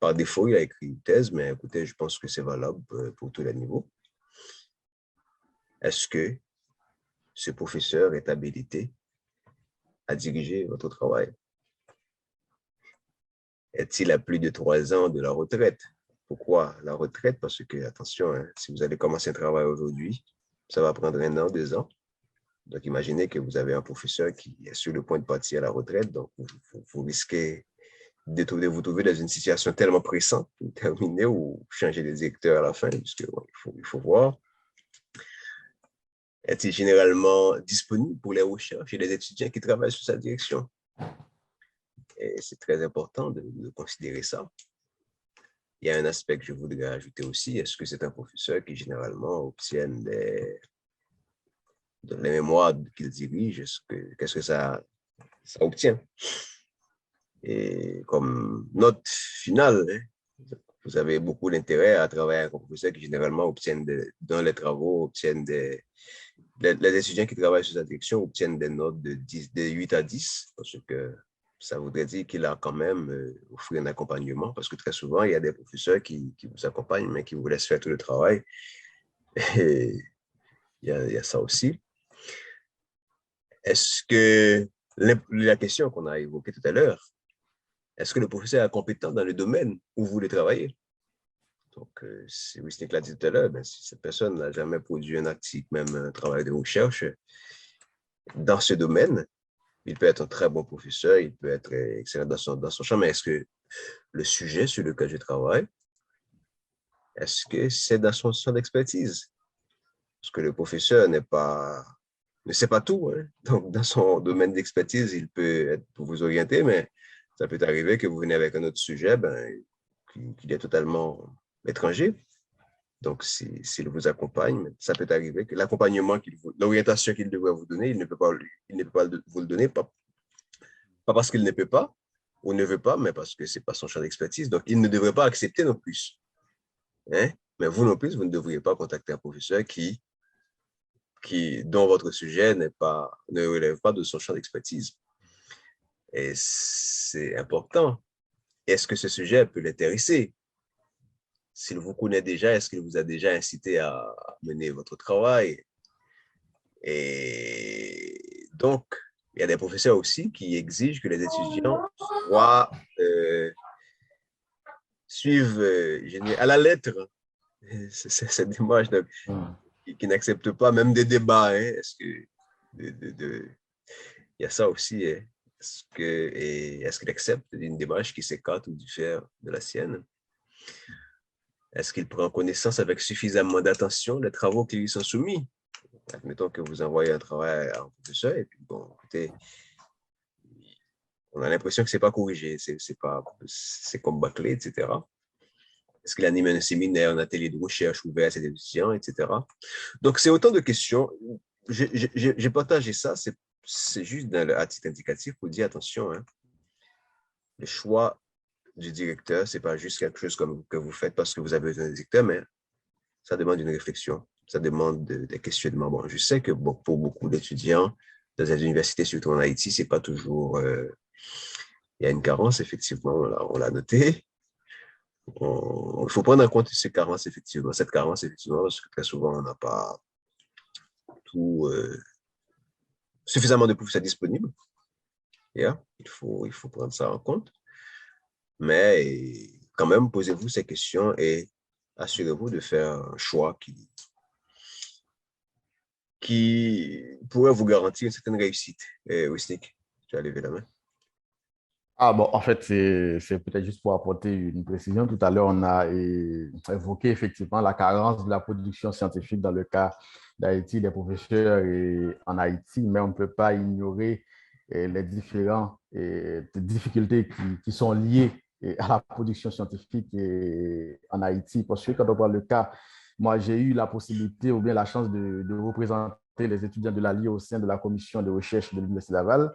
par défaut, il a écrit une thèse, mais écoutez, je pense que c'est valable pour tous les niveaux. Est-ce que ce professeur est habilité à diriger votre travail? Est-il à plus de 3 ans de la retraite? Pourquoi la retraite? Parce que, attention, hein, si vous allez commencer un travail aujourd'hui, ça va prendre 1 an, 2 ans. Donc, imaginez que vous avez un professeur qui est sur le point de partir à la retraite, donc vous risquez de vous trouver dans une situation tellement pressante pour terminer ou changer de directeur à la fin, puisque bon, il faut voir. Est-il généralement disponible pour les recherches et les étudiants qui travaillent sur sa direction? Et c'est très important de considérer ça. Il y a un aspect que je voudrais ajouter aussi. Est-ce que c'est un professeur qui généralement obtient les mémoires qu'il dirige? Qu'est-ce que ça obtient? Et comme note finale, hein, vous avez beaucoup d'intérêt à travailler avec un professeur qui généralement obtient dans les travaux, obtiennent les étudiants qui travaillent sur sa direction obtiennent des notes de 8 à 10, parce que ça voudrait dire qu'il a quand même offert un accompagnement, parce que très souvent, il y a des professeurs qui vous accompagnent, mais qui vous laissent faire tout le travail. Et il y a ça aussi. Est-ce que la question qu'on a évoquée tout à l'heure, est-ce que le professeur est compétent dans le domaine où vous voulez travailler? Donc, si Wisnik l'a dit tout à l'heure, si cette personne n'a jamais produit un article, même un travail de recherche dans ce domaine, il peut être un très bon professeur, il peut être excellent dans son champ, mais est-ce que le sujet sur lequel je travaille, est-ce que c'est dans son champ d'expertise? Parce que le professeur ne sait pas tout, hein? Donc, dans son domaine d'expertise, il peut être pour vous orienter, mais ça peut arriver que vous venez avec un autre sujet qu'il est totalement étranger. Donc, s'il vous accompagne, ça peut arriver que l'accompagnement, l'orientation qu'il devrait vous donner, il ne peut pas vous le donner, pas parce qu'il ne peut pas ou ne veut pas, mais parce que ce n'est pas son champ d'expertise. Donc, il ne devrait pas accepter non plus. Hein? Mais vous non plus, vous ne devriez pas contacter un professeur dont votre sujet ne relève pas de son champ d'expertise. Et c'est important. Est-ce que ce sujet peut l'intéresser? S'il vous connaît déjà, est-ce qu'il vous a déjà incité à mener votre travail? Et donc, il y a des professeurs aussi qui exigent que les étudiants suivent à la lettre cette démarche qui n'accepte pas même des débats. Hein. Est-ce que il y a ça aussi. Hein. Est-ce qu'il accepte une démarche qui s'écarte ou diffère de la sienne? Est-ce qu'il prend connaissance avec suffisamment d'attention des travaux qui lui sont soumis? Admettons que vous envoyez un travail à un professeur et puis, bon, écoutez, on a l'impression que ce n'est pas corrigé, c'est comme bâclé, etc. Est-ce qu'il anime un séminaire, un atelier de recherche ouvert à ses étudiants, etc. Donc, c'est autant de questions. J'ai partagé ça, c'est juste à titre indicatif pour dire, attention, hein, le choix du directeur, ce n'est pas juste quelque chose que vous faites parce que vous avez un directeur, mais ça demande une réflexion, ça demande des questionnements. Bon, je sais que pour beaucoup d'étudiants dans les universités, surtout en Haïti, c'est pas toujours... il y a une carence, effectivement, on l'a noté. Il faut prendre en compte cette carence, effectivement, parce que très souvent, on n'a pas suffisamment de professeurs disponibles. Yeah, il faut prendre ça en compte. Mais quand même, posez-vous ces questions et assurez-vous de faire un choix qui pourrait vous garantir une certaine réussite. Wisnik, tu as levé la main.
Ah bon, en fait, c'est peut-être juste pour apporter une précision. Tout à l'heure, on a évoqué effectivement la carence de la production scientifique dans le cas d'Haïti, des professeurs en Haïti, mais on ne peut pas ignorer les différentes difficultés qui sont liées à la production scientifique en Haïti. Parce que quand on parle le cas, moi, j'ai eu la possibilité ou bien la chance de représenter les étudiants de l'ALI au sein de la commission de recherche de l'Université Laval.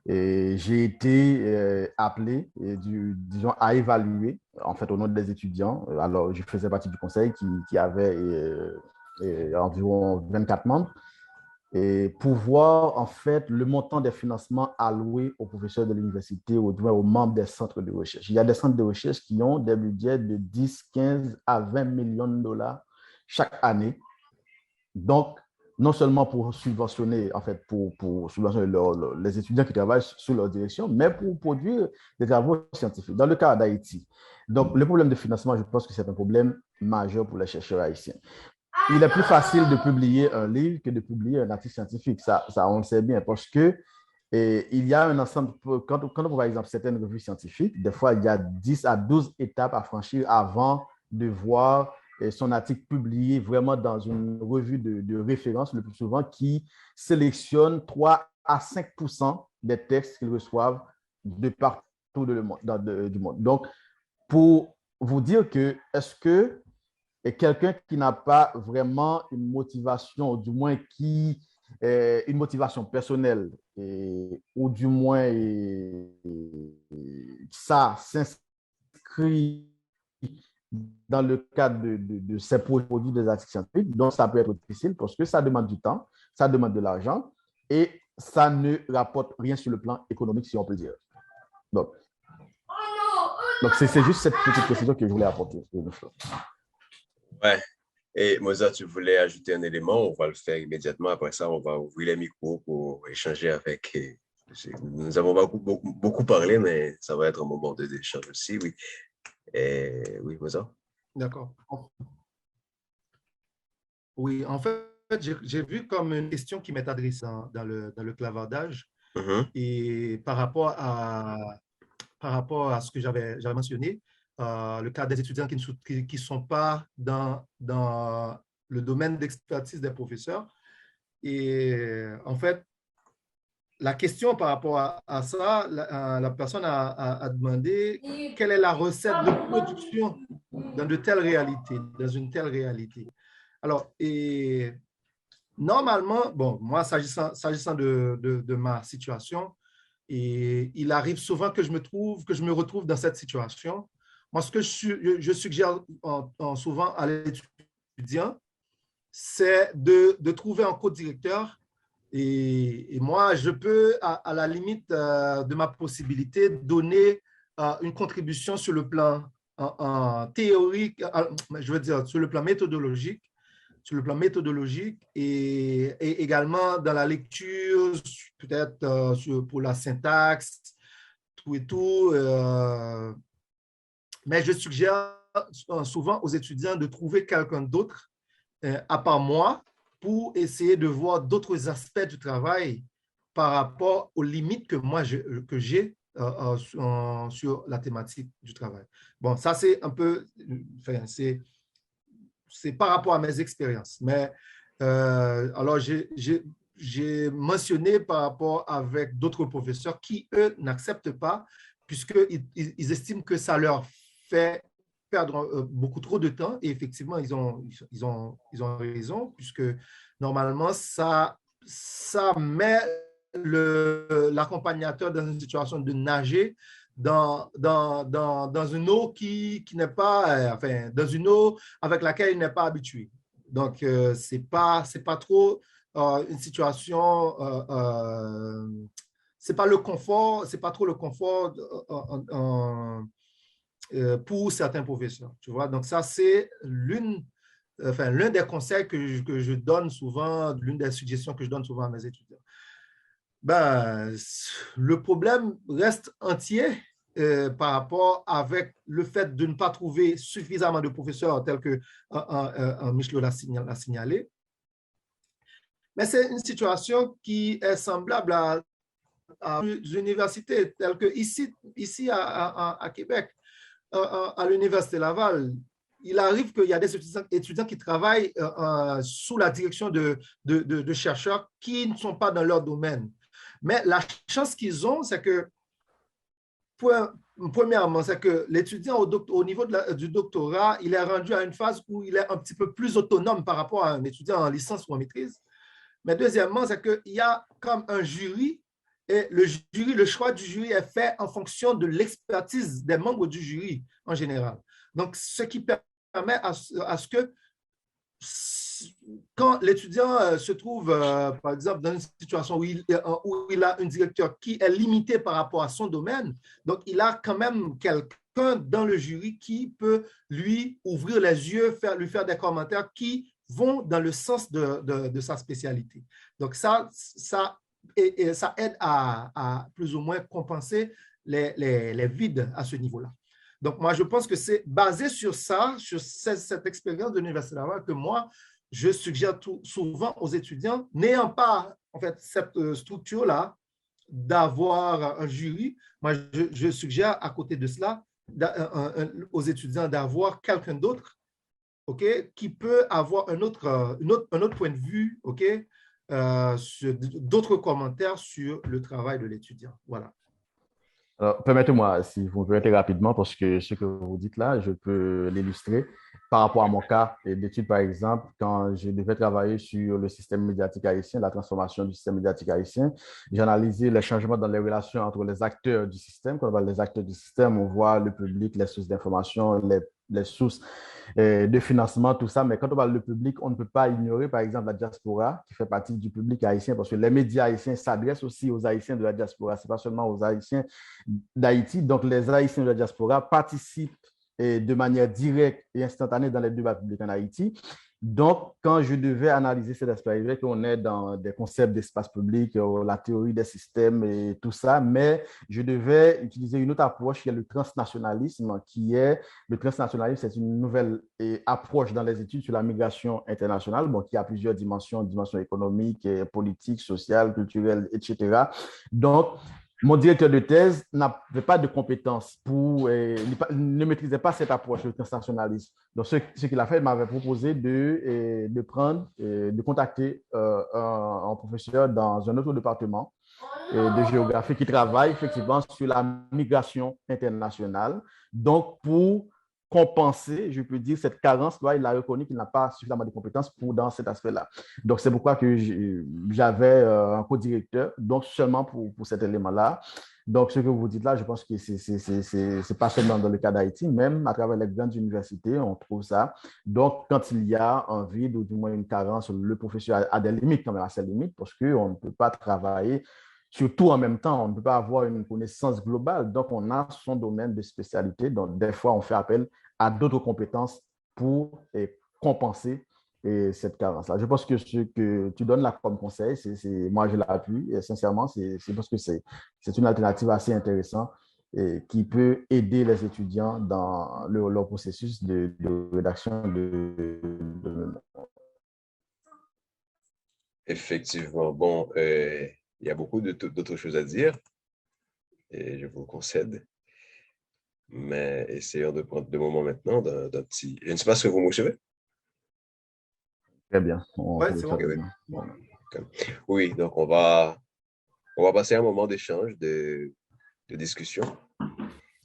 Et j'ai été appelé, disons, à évaluer, en fait, au nom des étudiants. Alors, je faisais partie du conseil qui avait environ 24 membres et pour voir en fait le montant des financements alloués aux professeurs de l'université ou aux membres des centres de recherche. Il y a des centres de recherche qui ont des budgets de 10, 15 à 20 millions de dollars chaque année. Donc, non seulement pour subventionner, en fait, pour subventionner les étudiants qui travaillent sous leur direction, mais pour produire des travaux scientifiques. Dans le cas d'Haïti, donc le problème de financement, je pense que c'est un problème majeur pour les chercheurs haïtiens. Il est plus facile de publier un livre que de publier un article scientifique. Ça on le sait bien, parce que il y a un ensemble, quand on voit par exemple certaines revues scientifiques, des fois, il y a 10 à 12 étapes à franchir avant de voir son article publié vraiment dans une revue de référence, le plus souvent, qui sélectionne 3 à 5% des textes qu'ils reçoivent de partout du monde. Donc, pour vous dire que, est-ce que quelqu'un qui n'a pas vraiment une motivation, ou du moins une motivation personnelle, ou du moins ça s'inscrit dans le cadre de ces produits des articles scientifiques, donc ça peut être difficile parce que ça demande du temps, ça demande de l'argent et ça ne rapporte rien sur le plan économique, si on peut dire. Donc c'est juste cette petite précision que je voulais apporter.
Ouais. Et Mozart, tu voulais ajouter un élément, on va le faire immédiatement. Après ça, on va ouvrir les micros pour échanger avec. Nous avons beaucoup parlé, mais ça va être un moment d'échange aussi, oui. Oui, Mozart.
D'accord. Oui, en fait, j'ai vu comme une question qui m'est adressée dans le clavardage. Et par rapport à ce que j'avais mentionné, le cas des étudiants qui ne sont pas dans le domaine d'expertise des professeurs. Et en fait, la question par rapport à ça, la personne a demandé quelle est la recette de production dans une telle réalité. Alors, et normalement, bon, moi, s'agissant de ma situation, et il arrive souvent que je me retrouve dans cette situation. Moi, ce que je suggère souvent à l'étudiant, c'est de trouver un co-directeur. Et moi, je peux, à la limite de ma possibilité, donner une contribution sur le plan théorique, je veux dire, sur le plan méthodologique, et également dans la lecture, peut-être pour la syntaxe, tout et tout. Mais je suggère souvent aux étudiants de trouver quelqu'un d'autre, à part moi, pour essayer de voir d'autres aspects du travail par rapport aux limites que moi que j'ai sur la thématique du travail. Bon, ça c'est un peu, enfin, c'est par rapport à mes expériences. Mais alors, j'ai mentionné par rapport avec d'autres professeurs qui, eux, n'acceptent pas puisqu'ils estiment que ça leur fait perdre beaucoup trop de temps. Et effectivement, ils ont raison, puisque normalement, ça met l'accompagnateur dans une situation de nager dans une eau qui n'est pas, enfin, dans une eau avec laquelle il n'est pas habitué. Donc, c'est pas trop une situation, c'est pas trop le confort pour certains professeurs, tu vois. Donc, ça, c'est l'un des conseils que je donne souvent, l'une des suggestions que je donne souvent à mes étudiants. Ben, le problème reste entier par rapport avec le fait de ne pas trouver suffisamment de professeurs tels que Michelot l'a signalé. Mais c'est une situation qui est semblable à l'université, telle que ici à Québec, à l'Université Laval, il arrive qu'il y a des étudiants qui travaillent sous la direction de chercheurs qui ne sont pas dans leur domaine. Mais la chance qu'ils ont, c'est que, premièrement, c'est que l'étudiant au niveau du doctorat, il est rendu à une phase où il est un petit peu plus autonome par rapport à un étudiant en licence ou en maîtrise. Mais deuxièmement, c'est qu'il y a comme un jury Et le choix du jury est fait en fonction de l'expertise des membres du jury en général. Donc, ce qui permet à ce que quand l'étudiant se trouve, par exemple, dans une situation où il a un directeur qui est limité par rapport à son domaine, donc il a quand même quelqu'un dans le jury qui peut lui ouvrir les yeux, lui faire des commentaires qui vont dans le sens de sa spécialité. Donc ça aide à plus ou moins compenser les vides à ce niveau-là. Donc, moi, je pense que c'est basé sur ça, sur cette expérience de l'Université Laval que moi, je suggère souvent aux étudiants, n'ayant pas, en fait, cette structure-là, d'avoir un jury. Moi, je suggère à côté de cela aux étudiants d'avoir quelqu'un d'autre, OK, qui peut avoir un autre point de vue, OK, d'autres commentaires sur le travail de l'étudiant. Voilà.
Alors, permettez-moi, si vous me permettez rapidement, parce que ce que vous dites là, je peux l'illustrer par rapport à mon cas d'étude, par exemple, quand je devais travailler sur le système médiatique haïtien, la transformation du système médiatique haïtien, j'ai analysé les changements dans les relations entre les acteurs du système. Quand on parle des acteurs du système, on voit le public, les sources d'information, les sources de financement, tout ça. Mais quand on parle de public, on ne peut pas ignorer, par exemple, la diaspora, qui fait partie du public haïtien, parce que les médias haïtiens s'adressent aussi aux Haïtiens de la diaspora. Ce n'est pas seulement aux Haïtiens d'Haïti. Donc, les Haïtiens de la diaspora participent de manière directe et instantanée dans les débats publics en Haïti. Donc, quand je devais analyser cet aspect, on est dans des concepts d'espace public, la théorie des systèmes et tout ça, mais je devais utiliser une autre approche qui est le transnationalisme, le transnationalisme, c'est une nouvelle approche dans les études sur la migration internationale, bon, qui a plusieurs dimensions économiques, politiques, sociales, culturelles, etc. Donc, mon directeur de thèse n'avait pas de compétences ne maîtrisait pas cette approche, le transnationalisme. Donc, ce qu'il a fait, il m'avait proposé de contacter un professeur dans un autre département de géographie qui travaille effectivement sur la migration internationale. Donc, pour compenser, je peux dire, cette carence-là, il a reconnu qu'il n'a pas suffisamment de compétences dans cet aspect-là. Donc, c'est pourquoi que j'avais un co-directeur, donc seulement pour cet élément-là. Donc, ce que vous dites là, je pense que c'est pas seulement dans le cas d'Haïti, même à travers les grandes universités, on trouve ça. Donc, quand il y a un vide ou du moins une carence, le professeur a des limites quand même, à ses limites, parce qu'on ne peut pas travailler surtout en même temps, on ne peut pas avoir une connaissance globale. Donc, on a son domaine de spécialité. Donc, des fois, on fait appel à d'autres compétences pour compenser cette carence-là. Je pense que ce que tu donnes là comme conseil, moi, je l'appuie. Et sincèrement, c'est parce que c'est une alternative assez intéressante qui peut aider les étudiants dans leur processus de rédaction de
Effectivement. Bon, il y a beaucoup d'autres choses à dire et je vous le concède. Mais essayons de prendre 2 moments maintenant d'un petit... Je ne sais pas ce que vous me recevez.
Très bien.
Ouais, c'est bon.
Oui, donc on va passer un moment d'échange, de discussion.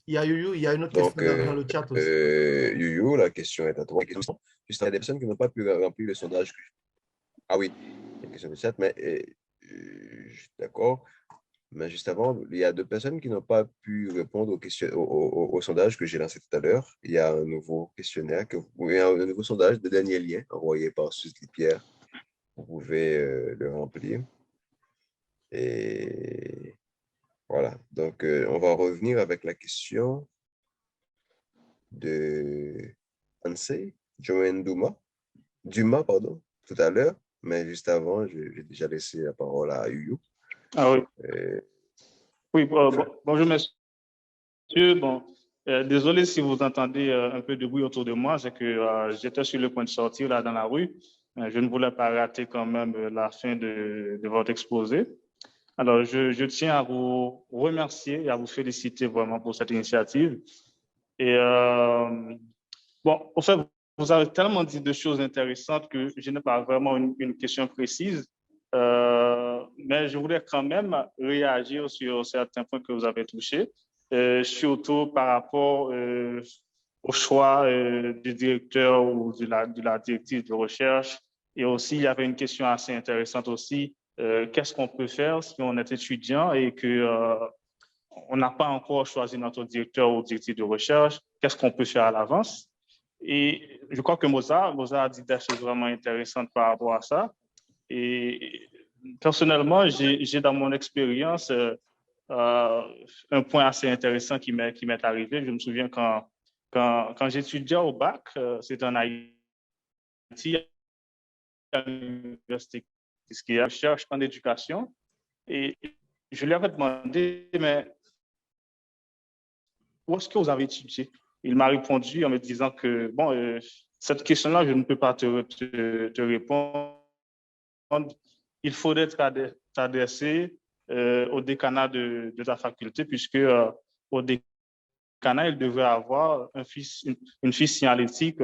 Il y a Youyou, il y a une autre question dans le chat aussi.
Youyou, la question est à toi. Juste, il y a des personnes qui n'ont pas pu remplir le sondage. Ah oui, il y a une question de chat, mais d'accord. Mais juste avant, il y a 2 personnes qui n'ont pas pu répondre au sondage que j'ai lancé tout à l'heure. Il y a un nouveau questionnaire, un nouveau sondage de dernier lien envoyé par Suzy Pierre. Vous pouvez le remplir. Et voilà. Donc, on va revenir avec la question de Ansei, Joanne Dumas, pardon, tout à l'heure. Mais juste avant, j'ai déjà laissé la parole à Youyou.
Ah oui. Oui, bonjour monsieur. Bon, désolé si vous entendez un peu de bruit autour de moi, c'est que j'étais sur le point de sortir là dans la rue. Je ne voulais pas rater quand même la fin de votre exposé. Alors, je tiens à vous remercier et à vous féliciter vraiment pour cette initiative. Et bon, en fait, vous avez tellement dit de choses intéressantes que je n'ai pas vraiment une question précise. Mais je voulais quand même réagir sur certains points que vous avez touchés, surtout par rapport au choix du directeur ou de la directrice de recherche. Et aussi, il y avait une question assez intéressante aussi qu'est-ce qu'on peut faire si on est étudiant et que on n'a pas encore choisi notre directeur ou directrice de recherche, qu'est-ce qu'on peut faire à l'avance. Et je crois que Mozart a dit des choses vraiment intéressantes par rapport à ça. Et personnellement, j'ai dans mon expérience un point assez intéressant qui m'est arrivé. Je me souviens quand j'étudiais au bac, c'était en Haïti, à l'université, ce qui est recherche en éducation. Et je lui avais demandé, mais où est-ce que vous avez étudié? Il m'a répondu en me disant que, bon, cette question-là, je ne peux pas te répondre. Il faudrait t'adresser au décanat de ta faculté, puisque au décanat, il devrait avoir une fiche signalétique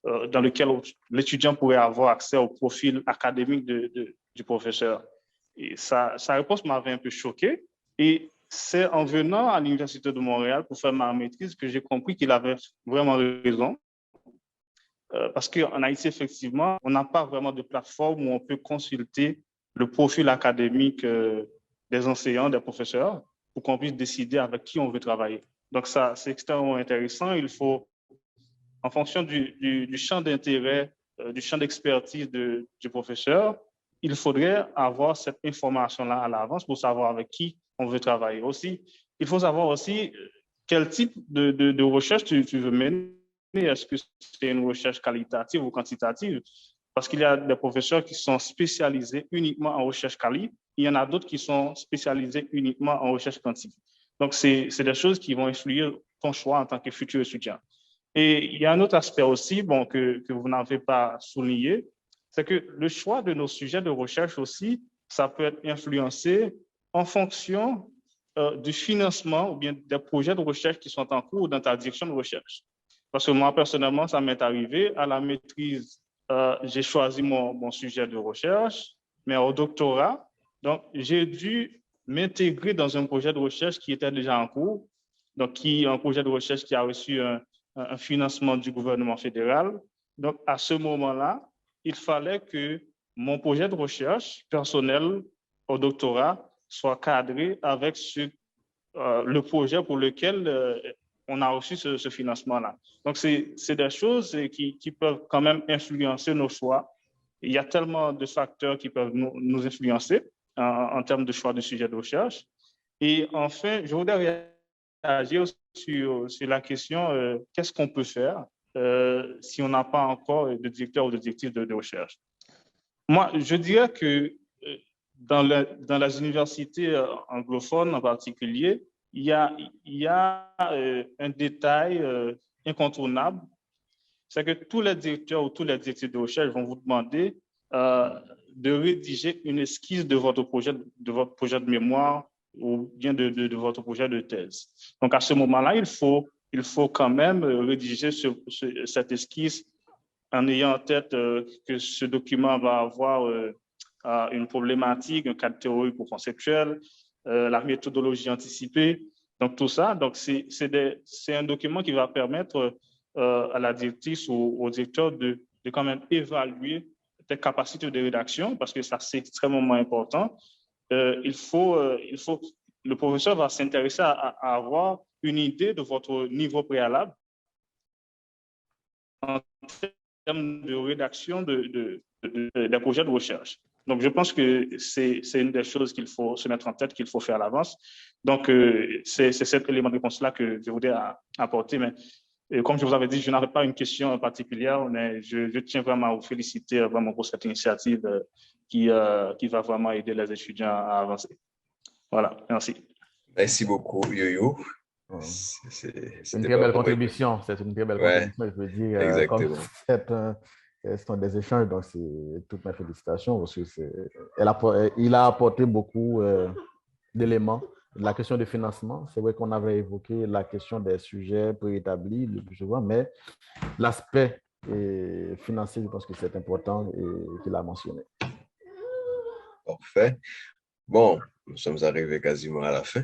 dans laquelle l'étudiant pourrait avoir accès au profil académique du professeur. Et sa réponse m'avait un peu choqué. Et c'est en venant à l'Université de Montréal pour faire ma maîtrise que j'ai compris qu'il avait vraiment raison. Parce qu'en Haïti, effectivement, on n'a pas vraiment de plateforme où on peut consulter le profil académique des enseignants, des professeurs, pour qu'on puisse décider avec qui on veut travailler. Donc, ça, c'est extrêmement intéressant. Il faut, en fonction du champ d'intérêt, du champ d'expertise du professeur, il faudrait avoir cette information-là à l'avance pour savoir avec qui on veut travailler. Aussi, il faut savoir aussi quel type de recherche tu veux mener. Est-ce que c'est une recherche qualitative ou quantitative? Parce qu'il y a des professeurs qui sont spécialisés uniquement en recherche quali, il y en a d'autres qui sont spécialisés uniquement en recherche quantitative. Donc, c'est des choses qui vont influer ton choix en tant que futur étudiant. Et il y a un autre aspect aussi, bon, que vous n'avez pas souligné, c'est que le choix de nos sujets de recherche aussi, ça peut être influencé en fonction du financement ou bien des projets de recherche qui sont en cours dans ta direction de recherche. Parce que moi, personnellement, ça m'est arrivé à la maîtrise, j'ai choisi mon sujet de recherche, mais au doctorat, donc j'ai dû m'intégrer dans un projet de recherche qui était déjà en cours, donc un projet de recherche qui a reçu un financement du gouvernement fédéral. Donc, à ce moment-là, il fallait que mon projet de recherche personnel au doctorat soit cadré avec le projet pour lequel on a reçu ce financement-là. Donc, c'est des choses qui peuvent quand même influencer nos choix. Il y a tellement de facteurs qui peuvent nous influencer en termes de choix de sujet de recherche. Et enfin, je voudrais réagir sur la question qu'est-ce qu'on peut faire si on n'a pas encore de directeur ou de directrice de recherche. Moi, je dirais que dans les universités anglophones en particulier, il y a un détail incontournable, c'est que tous les directeurs ou tous les directeurs de recherche vont vous demander de rédiger une esquisse de votre projet de mémoire ou bien de votre projet de thèse. Donc, à ce moment-là, il faut quand même rédiger cette esquisse en ayant en tête que ce document va avoir une problématique, un cadre théorique ou conceptuel, la méthodologie anticipée. Donc, tout ça, donc c'est un document qui va permettre à la directrice ou au directeur de quand même évaluer tes capacités de rédaction, parce que ça, c'est extrêmement important. Le professeur va s'intéresser à avoir une idée de votre niveau préalable en termes de rédaction des projets de recherche. Donc, je pense que c'est une des choses qu'il faut se mettre en tête, qu'il faut faire à l'avance. Donc, c'est cet élément de réponse-là que je voudrais apporter. Mais comme je vous avais dit, je n'avais pas une question particulière, mais je tiens vraiment à vous féliciter vraiment pour cette initiative qui va vraiment aider les étudiants à avancer. Voilà, merci.
Merci beaucoup, Yo-Yo.
C'est une très belle contribution. C'est une très belle contribution, je veux dire.
Exactement.
Ce sont des échanges, donc c'est toutes mes félicitations. Parce que il a apporté beaucoup d'éléments. La question du financement, c'est vrai qu'on avait évoqué la question des sujets préétablis le plus souvent, mais l'aspect financier, je pense que c'est important et qu'il a mentionné.
Parfait. Bon, nous sommes arrivés quasiment à la fin.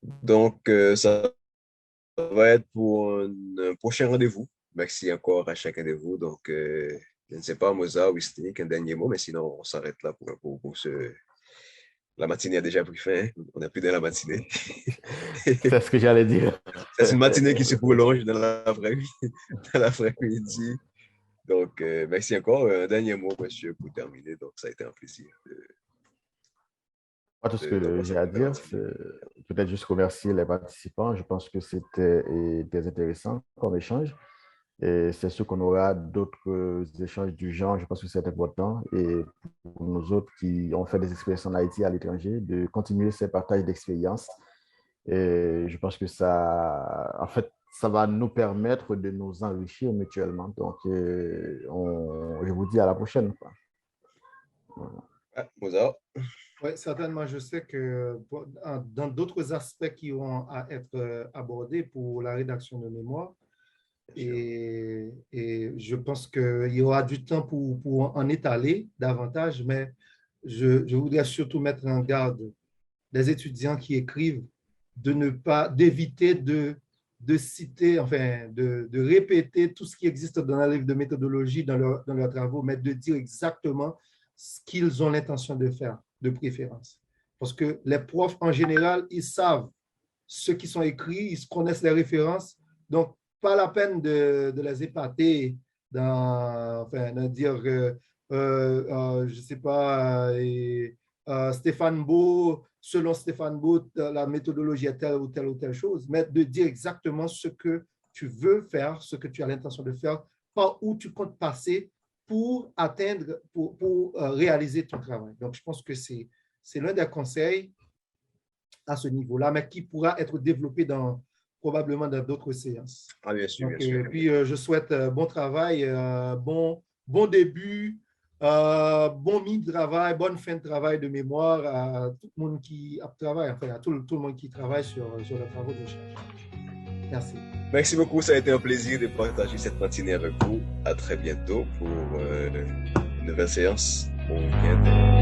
Donc, ça va être pour un prochain rendez-vous. Merci encore à chacun de vous. Donc, je ne sais pas, Mozart ou Stick, un dernier mot, mais sinon, on s'arrête là pour ce La matinée a déjà pris fin, on n'est plus dans la matinée.
C'est ce que j'allais dire.
C'est une matinée qui se prolonge dans l'après-midi. Donc, merci encore. Un dernier mot, monsieur, pour terminer. Donc, ça a été un plaisir.
Tout ce que j'ai à dire, c'est peut-être juste remercier les participants. Je pense que c'était très intéressant comme échange. Et c'est sûr qu'on aura d'autres échanges du genre. Je pense que c'est important. Et pour nous autres qui ont fait des expériences en Haïti à l'étranger, de continuer ces partages d'expériences. Et je pense que ça, en fait, ça va nous permettre de nous enrichir mutuellement. Donc, je vous dis à la prochaine.
Voilà. Mozart.
Oui, certainement. Je sais que dans d'autres aspects qui vont à être abordés pour la rédaction de mémoire, et je pense qu'il y aura du temps pour en étaler davantage, mais je voudrais surtout mettre en garde les étudiants qui écrivent d'éviter de citer, enfin, de répéter tout ce qui existe dans la livre de méthodologie dans leurs travaux, mais de dire exactement ce qu'ils ont l'intention de faire, de préférence. Parce que les profs, en général, ils savent ce qui sont écrits, ils connaissent les références, donc pas la peine de les épater de dire, je ne sais pas, Stéphane Beau, selon Stéphane Beau, la méthodologie est telle ou telle chose, mais de dire exactement ce que tu veux faire, ce que tu as l'intention de faire, par où tu comptes passer pour atteindre, pour réaliser ton travail. Donc, je pense que c'est l'un des conseils à ce niveau-là, mais qui pourra être développé probablement dans d'autres séances.
Ah, bien sûr,
donc,
bien sûr.
Puis, je souhaite bon travail, bon début, bon mi-travail, bonne fin de travail de mémoire à tout le monde qui travaille, enfin à tout le monde qui travaille sur le travaux de recherche. Merci.
Merci beaucoup, ça a été un plaisir de partager cette matinée avec vous. À très bientôt pour une nouvelle séance. Bon week-end.